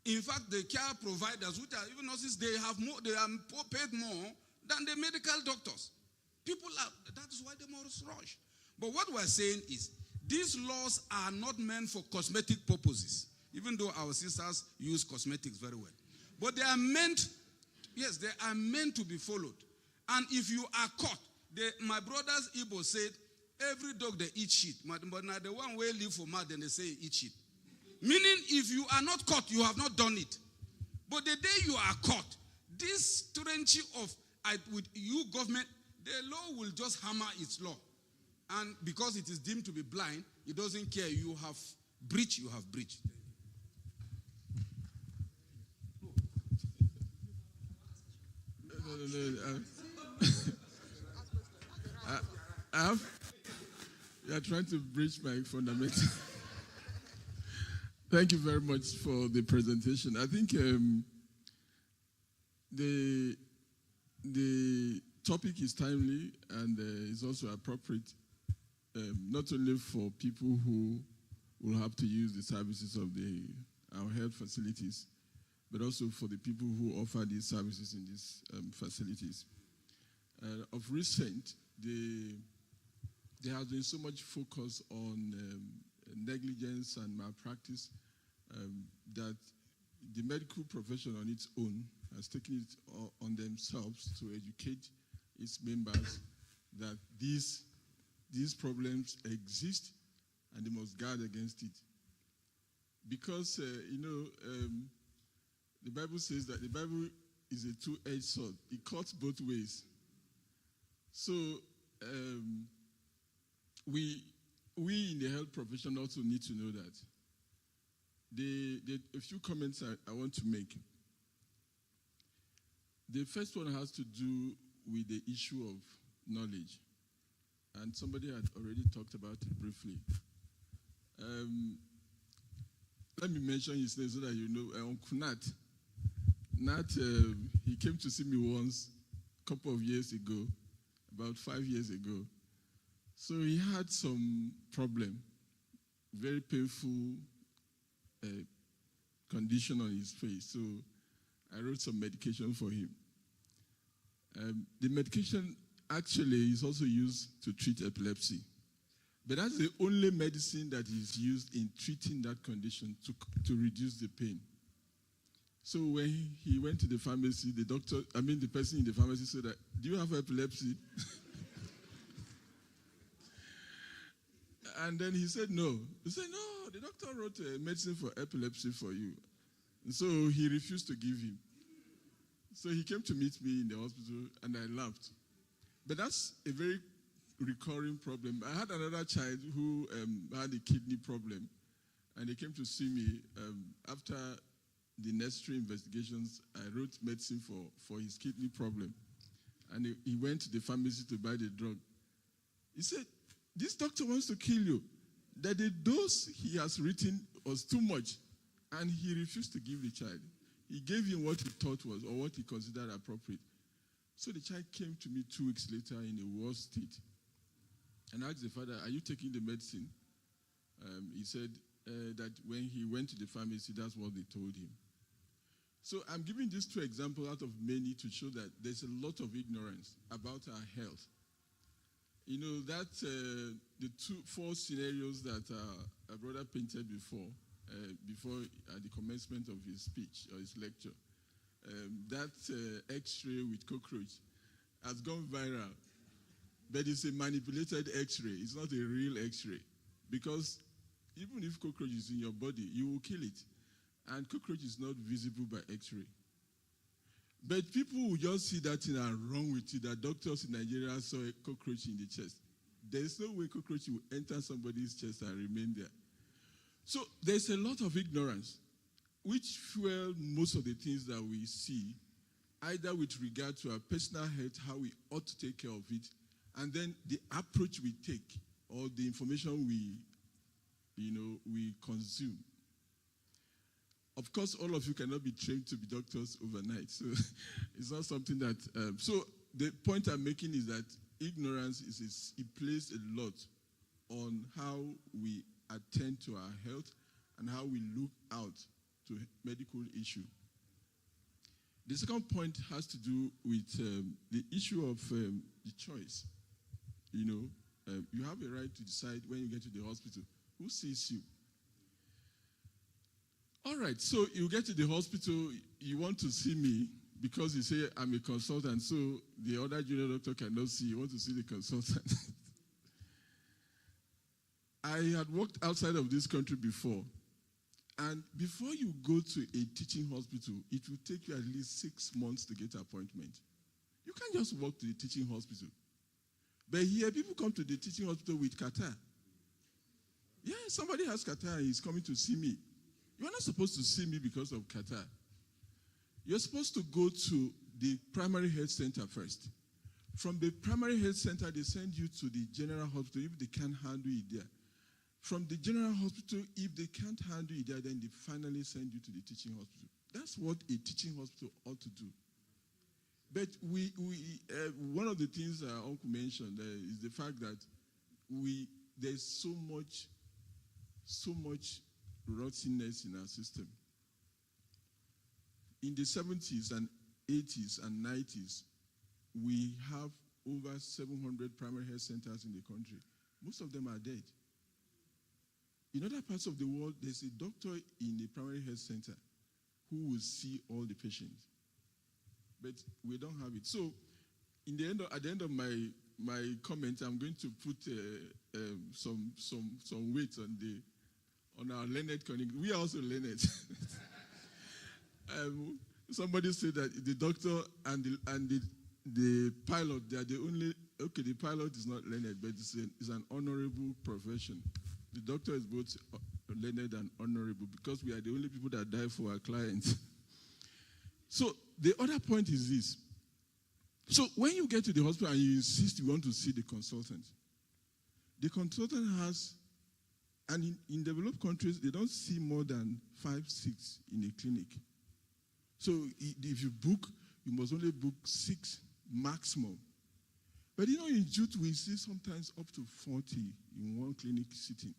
In fact, the care providers, which are even nurses, they are paid more than the medical doctors. That is why they must rush. But what we're saying is, these laws are not meant for cosmetic purposes, even though our sisters use cosmetics very well. But they are meant, yes, they are meant to be followed. And if you are caught, my brothers Igbo said, every dog they eat shit. But now the one way live for mad, then they say eat shit. Meaning, if you are not caught, you have not done it. But the day you are caught, this trench of with you government, the law will just hammer its law. And because it is deemed to be blind, it doesn't care. You have breached, you have breached. No. You are trying to breach my fundamental. Thank you very much for the presentation. I think the topic is timely and is also appropriate, not only for people who will have to use the services of our health facilities, but also for the people who offer these services in these facilities. Of recent, there has been so much focus on negligence and malpractice that the medical profession on its own has taken it on themselves to educate its members that these problems exist and they must guard against it. Because, the Bible says that the Bible is a two-edged sword. It cuts both ways. So, we in the health profession also need to know that. A few comments I want to make. The first one has to do with the issue of knowledge. And somebody had already talked about it briefly. Let me mention his name so that you know. Uncle Nat. Nat, he came to see me once a couple of years ago, about 5 years ago. So he had some problem, very painful condition on his face. So I wrote some medication for him. The medication actually is also used to treat epilepsy. But that's the only medicine that is used in treating that condition to reduce the pain. So when he went to the pharmacy, the person in the pharmacy said, do you have epilepsy? And then he said, no. He said, no, the doctor wrote a medicine for epilepsy for you. And so he refused to give him. So he came to meet me in the hospital, and I laughed. But that's a very recurring problem. I had another child who had a kidney problem, and he came to see me. After the necessary investigations, I wrote medicine for his kidney problem. And he went to the pharmacy to buy the drug. He said, this doctor wants to kill you. That the dose he has written was too much, and he refused to give the child. He gave him what he thought was, or what he considered appropriate. So the child came to me 2 weeks later in a worse state. And I asked the father, are you taking the medicine? He said that when he went to the pharmacy, that's what they told him. So I'm giving these two examples out of many to show that there's a lot of ignorance about our health. You know, that the four scenarios that our brother painted before the commencement of his speech or his lecture, that X-ray with cockroach has gone viral. But it's a manipulated X-ray. It's not a real X-ray. Because even if cockroach is in your body, you will kill it. And cockroach is not visible by X-ray. But people will just see that thing and wrong with it, that doctors in Nigeria saw a cockroach in the chest. There's no way cockroach will enter somebody's chest and remain there. So there's a lot of ignorance, which fuel most of the things that we see, either with regard to our personal health, how we ought to take care of it, and then the approach we take, or the information we consume. Of course, all of you cannot be trained to be doctors overnight, so it's not something that. So the point I'm making is that ignorance it plays a lot on how we attend to our health and how we look out to medical issue. The second point has to do with the issue of the choice. You know, you have a right to decide when you get to the hospital who sees you. All right, so you get to the hospital, you want to see me because you say I'm a consultant, so the other junior doctor cannot see you, want to see the consultant. I had worked outside of this country before, and before you go to a teaching hospital, it will take you at least 6 months to get an appointment. You can't just walk to the teaching hospital. But here, people come to the teaching hospital with catarrh. Yeah, somebody has catarrh and he's coming to see me. You're not supposed to see me because of catarrh. You're supposed to go to the primary health center first. From the primary health center, they send you to the general hospital if they can't handle it there. From the general hospital, if they can't handle it there, then they finally send you to the teaching hospital. That's what a teaching hospital ought to do. But one of the things Uncle mentioned is the fact that there's so much rottenness in our system. In the 70s and 80s and 90s, we have over 700 primary health centers in the country. Most of them are dead. In other parts of the world, there's a doctor in the primary health center who will see all the patients. But we don't have it. So, at the end of my comment, I'm going to put some weight on our learned colleague. We are also learned. Somebody said that the doctor and the pilot, they are the only. Okay, the pilot is not learned, but it's an honorable profession. The doctor is both learned and honorable because we are the only people that die for our clients. So the other point is this. So when you get to the hospital and you insist you want to see the consultant has, and in developed countries, they don't see more than 5, 6 in a clinic. So if you book, you must only book 6 maximum. But in Jute, we see sometimes up to 40 in one clinic sitting.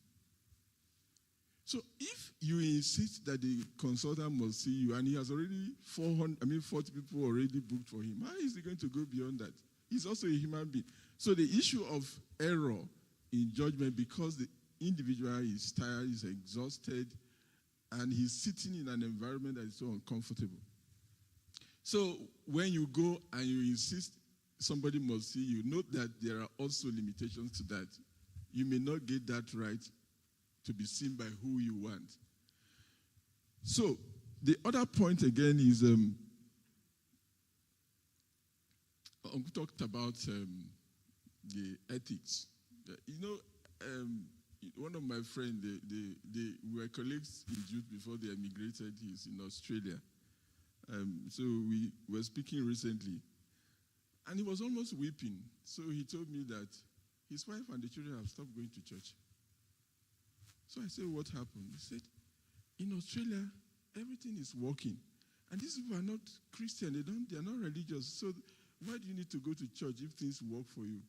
So if you insist that the consultant must see you, and he has already 40 people already booked for him, how is he going to go beyond that? He's also a human being. So the issue of error in judgment, because the individual is tired, is exhausted, and he's sitting in an environment that is so uncomfortable. So when you go and you insist somebody must see you, note that there are also limitations to that. You may not get that right to be seen by who you want. So the other point again is, Uncle talked about the ethics. One of my friends, we were colleagues in Jute before they emigrated. He's in Australia. So we were speaking recently. And he was almost weeping. So he told me that his wife and the children have stopped going to church. So I said, what happened? He said, in Australia, everything is working. And these people are not Christian. They are not religious. So why do you need to go to church if things work for you?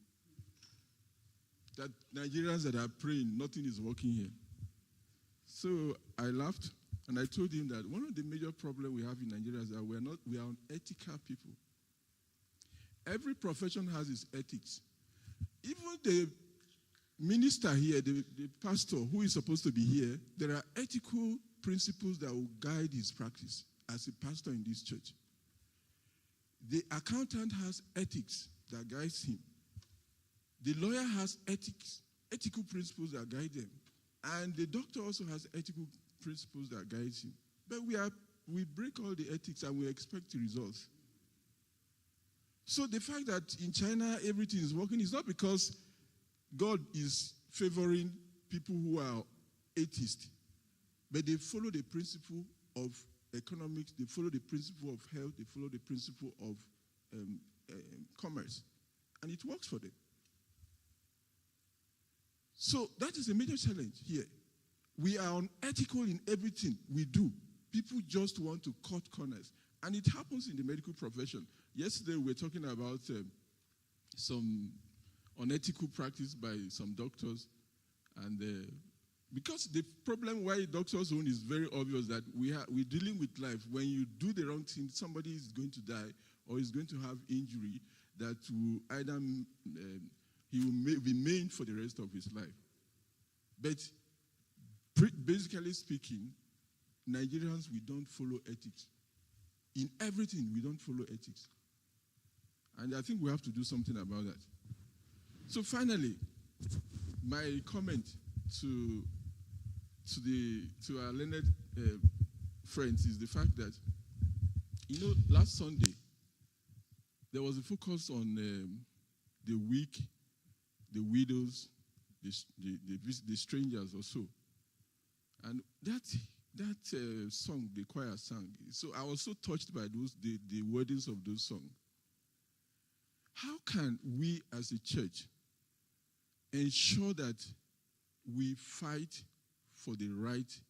That Nigerians that are praying, nothing is working here. So I laughed and I told him that one of the major problems we have in Nigeria is that we are unethical people. Every profession has its ethics. Even the minister here, the pastor who is supposed to be here, there are ethical principles that will guide his practice as a pastor in this church. The accountant has ethics that guides him. The lawyer has ethical principles that guide them. And the doctor also has ethical principles that guide him. But we break all the ethics and we expect results. So the fact that in China everything is working is not because God is favoring people who are atheists, but they follow the principle of economics, they follow the principle of health, they follow the principle of commerce, and it works for them. So that is a major challenge here. We are unethical in everything we do. People just want to cut corners, and it happens in the medical profession. Yesterday we were talking about some unethical practice by some doctors, and because the problem why doctors own is very obvious, that we're dealing with life. When you do the wrong thing, somebody is going to die or is going to have injury that will either he will be maimed for the rest of his life. But basically speaking, Nigerians, we don't follow ethics. In everything, we don't follow ethics. And I think we have to do something about that. So finally, my comment to our learned friends is the fact that, last Sunday, there was a focus on the weak, the widows, the strangers or so. And that song the choir sang, so I was so touched by the wordings of those songs. How can we as a church ensure that we fight for the right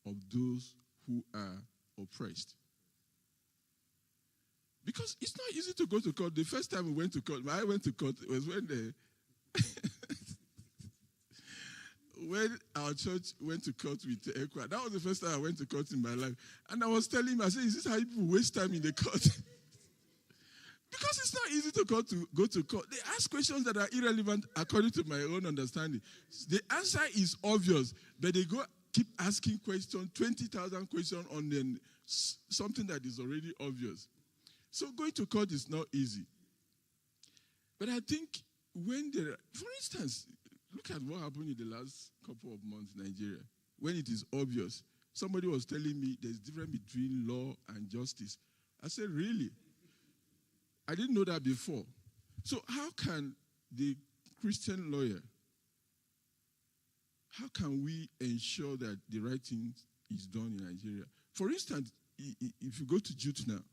of those who are oppressed? Because it's not easy to go to court. The first time we went to court, I went to court, was when when our church went to court with ECWA. That was the first time I went to court in my life. And I was telling him, I said, is this how people waste time in the court? Because it's not easy to go to court. They ask questions that are irrelevant according to my own understanding. The answer is obvious, but they keep asking questions, 20,000 questions on something that is already obvious. So going to court is not easy. But I think for instance, look at what happened in the last couple of months in Nigeria. When it is obvious, somebody was telling me there's a difference between law and justice. I said, really? I didn't know that before. So how can the Christian lawyer, how can we ensure that the right thing is done in Nigeria? For instance, if you go to Jute now,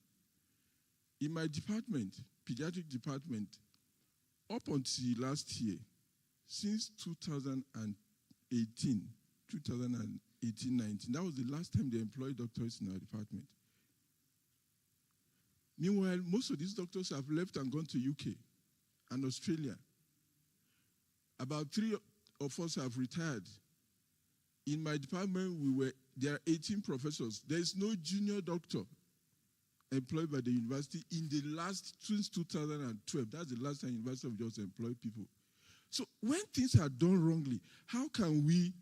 in my department, pediatric department, up until last year, since 2018, 19, that was the last time they employed doctors in our department. Meanwhile, most of these doctors have left and gone to UK and Australia. About 3 of us have retired. In my department, there are 18 professors. There is no junior doctor employed by the university since 2012. That's the last time University of Jos employed people. So when things are done wrongly, how can we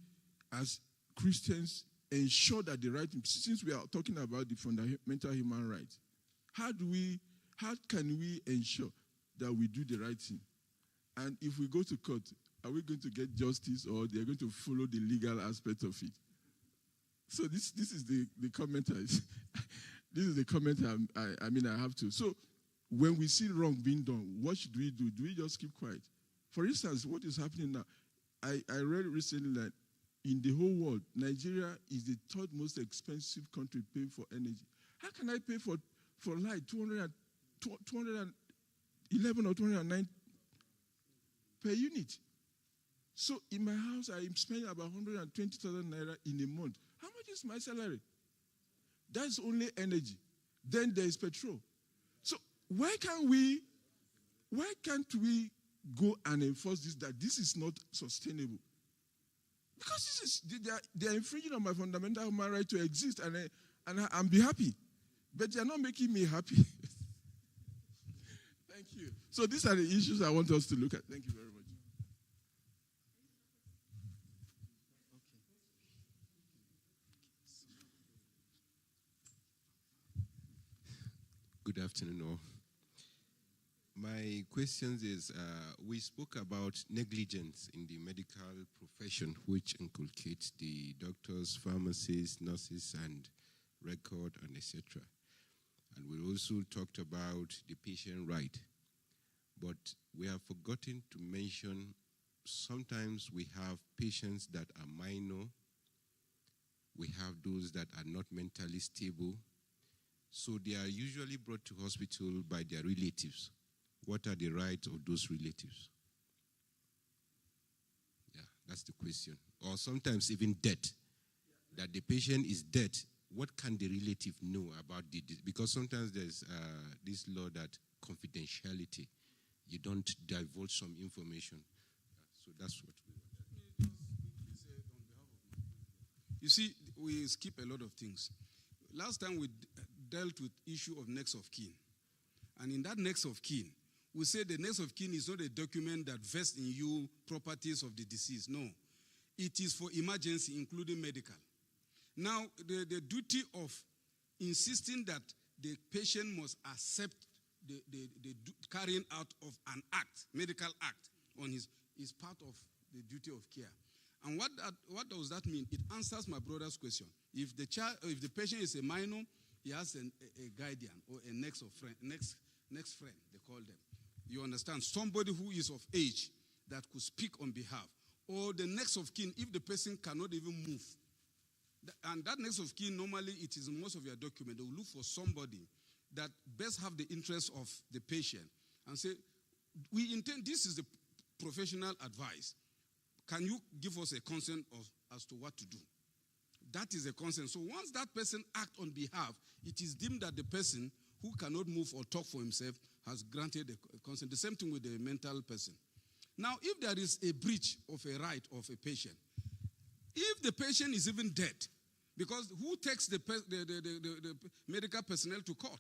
as Christians ensure that the right, since we are talking about the fundamental human rights, how can we ensure that we do the right thing? And if we go to court, are we going to get justice, or they're going to follow the legal aspect of it? So this is the comment this is the comment I have to. So when we see wrong being done, what should we do? Do we just keep quiet? For instance, what is happening now? I read recently that in the whole world, Nigeria is the third most expensive country paying for energy. How can I pay for light 211 or 209 per unit? So in my house, I am spending about 120,000 naira in a month. How much is my salary? That's only energy. Then there is petrol. So why can't we go and enforce this, that this is not sustainable? Because they are infringing on my fundamental human right to exist and be happy. But they are not making me happy. Thank you. So these are the issues I want us to look at. Thank you very much. Good afternoon, all. My question is, we spoke about negligence in the medical profession, which inculcates the doctors, pharmacists, nurses, and record, and etc. And we also talked about the patient right. But we have forgotten to mention sometimes we have patients that are minor. We have those that are not mentally stable. So they are usually brought to hospital by their relatives. What are the rights of those relatives? Yeah, that's the question. Or sometimes even death. That the patient is dead. What can the relative know about the disease? Because sometimes there's this law that confidentiality. You don't divulge some information. So that's what we want. You see, we skip a lot of things. Last time we dealt with issue of next of kin. And in that next of kin, we say the next of kin is not a document that vests in you properties of the deceased. No. It is for emergency, including medical. Now, the duty of insisting that the patient must accept the carrying out of an act, medical act, on his is part of the duty of care. And what does that mean? It answers my brother's question. If the patient is a minor, he has a guardian or a next friend, they call them. You understand? Somebody who is of age that could speak on behalf. Or the next of kin, if the person cannot even move. And that next of kin, normally it is in most of your documents. They will look for somebody that best have the interest of the patient and say, we intend, this is the professional advice. Can you give us a consent as to what to do? That is a consent. So once that person acts on behalf, it is deemed that the person who cannot move or talk for himself has granted a consent. The same thing with the mental person. Now, if there is a breach of a right of a patient, if the patient is even dead, because who takes the medical personnel to court?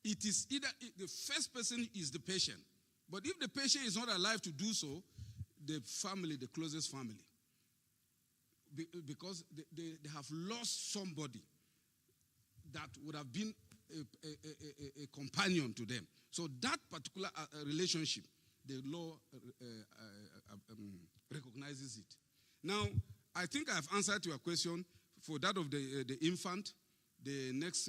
It is either the first person is the patient, but if the patient is not alive to do so, the family, the closest family, because they have lost somebody that would have been a companion to them. So that particular relationship, the law recognizes it. Now, I think I have answered your question. For that of the infant, the next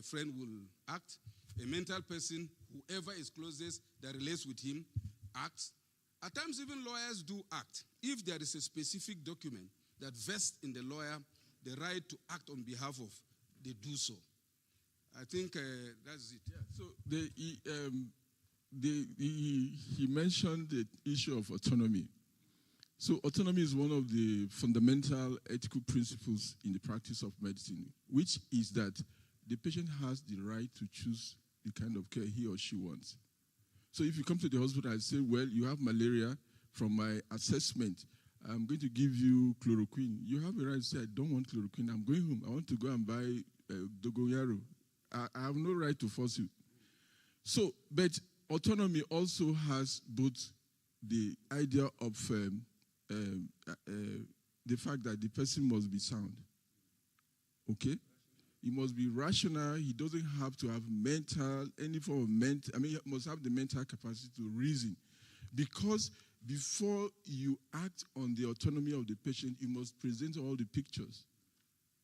friend will act. A mental person, whoever is closest that relates with him, acts. At times, even lawyers do act. If there is a specific document that vests in the lawyer the right to act on behalf of, they do so. I think that's it. Yeah. So he mentioned the issue of autonomy. So autonomy is one of the fundamental ethical principles in the practice of medicine, which is that the patient has the right to choose the kind of care he or she wants. So if you come to the hospital and say, well, you have malaria, from my assessment, I'm going to give you chloroquine. You have a right to say, I don't want chloroquine. I'm going home. I want to go and buy dogoyaro. I have no right to force you. So, but autonomy also has both the idea of the fact that the person must be sound. Okay? He must be rational. He doesn't have to have any form of he must have the mental capacity to reason. Because before you act on the autonomy of the patient, you must present all the pictures.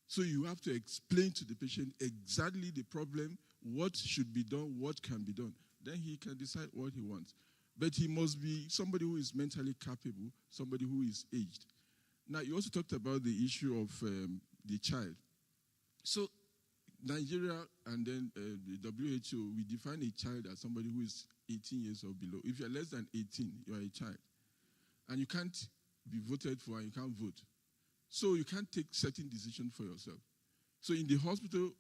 So you have to explain to the patient exactly the problem, what should be done, what can be done. Then he can decide what he wants. But he must be somebody who is mentally capable, somebody who is aged. Now, you also talked about the issue of the child. So Nigeria and then the WHO, we define a child as somebody who is 18 years or below. If you're less than 18, you are a child. And you can't be voted for and you can't vote. So you can't take certain decisions for yourself. So in the hospital,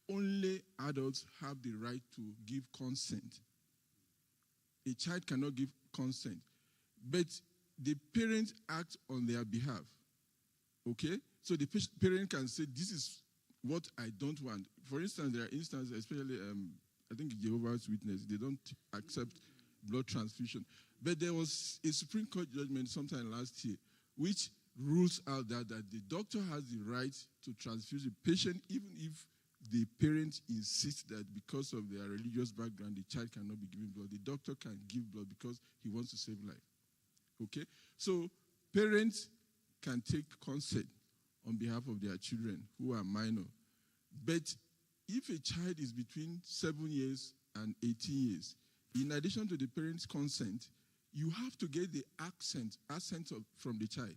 only adults have the right to give consent. A child cannot give consent. But the parents act on their behalf. Okay? So the parent can say, this is what I don't want. For instance, there are instances, especially, I think Jehovah's Witness, they don't accept blood transfusion. But there was a Supreme Court judgment sometime last year which rules out that the doctor has the right to transfuse a patient even if the parent insists that because of their religious background, the child cannot be given blood. The doctor can give blood because he wants to save life. Okay? So parents can take consent on behalf of their children who are minor. But if a child is between 7 years and 18 years, in addition to the parent's consent, you have to get the assent from the child.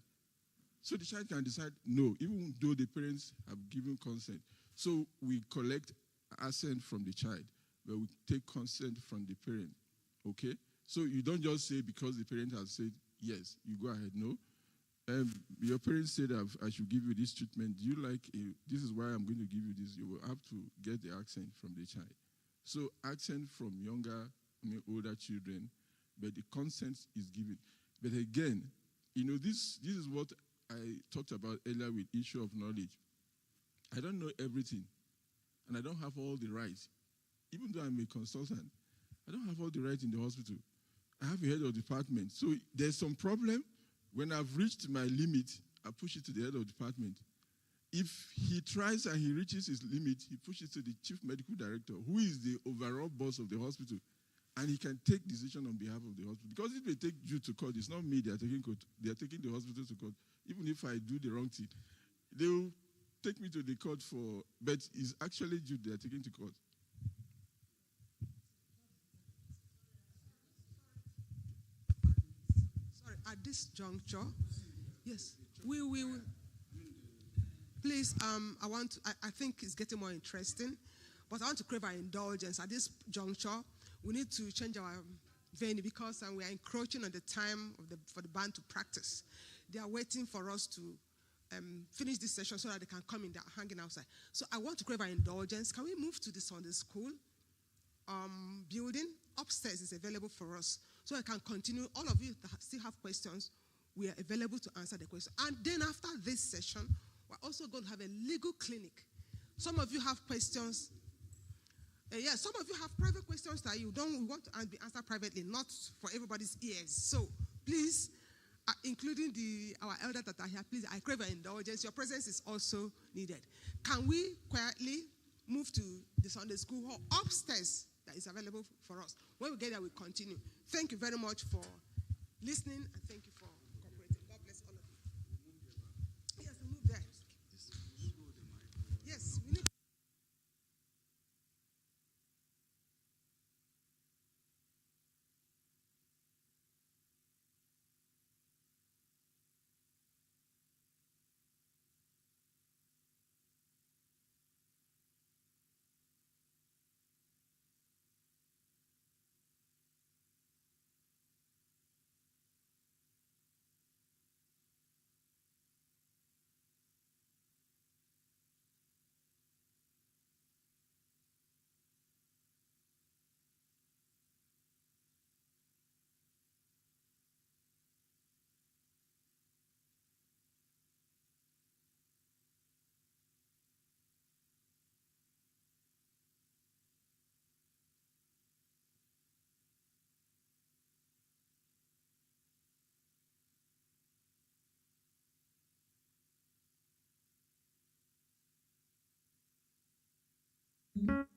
So the child can decide no, even though the parents have given consent. So we collect assent from the child, but we take consent from the parent. Okay? So you don't just say because the parent has said yes, you go ahead. No. Your parents said I should give you this treatment. Do you like it? This is why I'm going to give you this. You will have to get the accent from the child. So accent from older children, but the consent is given. But again, this is what I talked about earlier with issue of knowledge. I don't know everything, and I don't have all the rights. Even though I'm a consultant, I don't have all the rights in the hospital. I have a head of department. So there's some problem. When I've reached my limit, I push it to the head of department. If he tries and he reaches his limit, he pushes it to the chief medical director, who is the overall boss of the hospital, and he can take decision on behalf of the hospital. Because if they take you to court, it's not me they are taking court. They are taking the hospital to court. Even if I do the wrong thing, they will take me to the court but it's actually you they are taking to court. Sorry, at this juncture, yes, we will. Please, I think it's getting more interesting, but I want to crave our indulgence. At this juncture, we need to change our venue because we are encroaching on the time for the band to practice. They are waiting for us to finish this session so that they can come in. They're hanging outside. So I want to crave our indulgence. Can we move to the Sunday school building? Upstairs is available for us. So I can continue. All of you that still have questions, we are available to answer the question. And then after this session, we're also going to have a legal clinic. Some of you have questions. Some of you have private questions that you don't want to be answered privately, not for everybody's ears. So please, including our elders that are here, please, I crave your indulgence. Your presence is also needed. Can we quietly move to the Sunday school hall upstairs that is available for us? When we get there, we'll continue. Thank you very much for listening, and thank you for cooperating. God bless all of you. Yes, we move there. Yes, we need. Mm-hmm.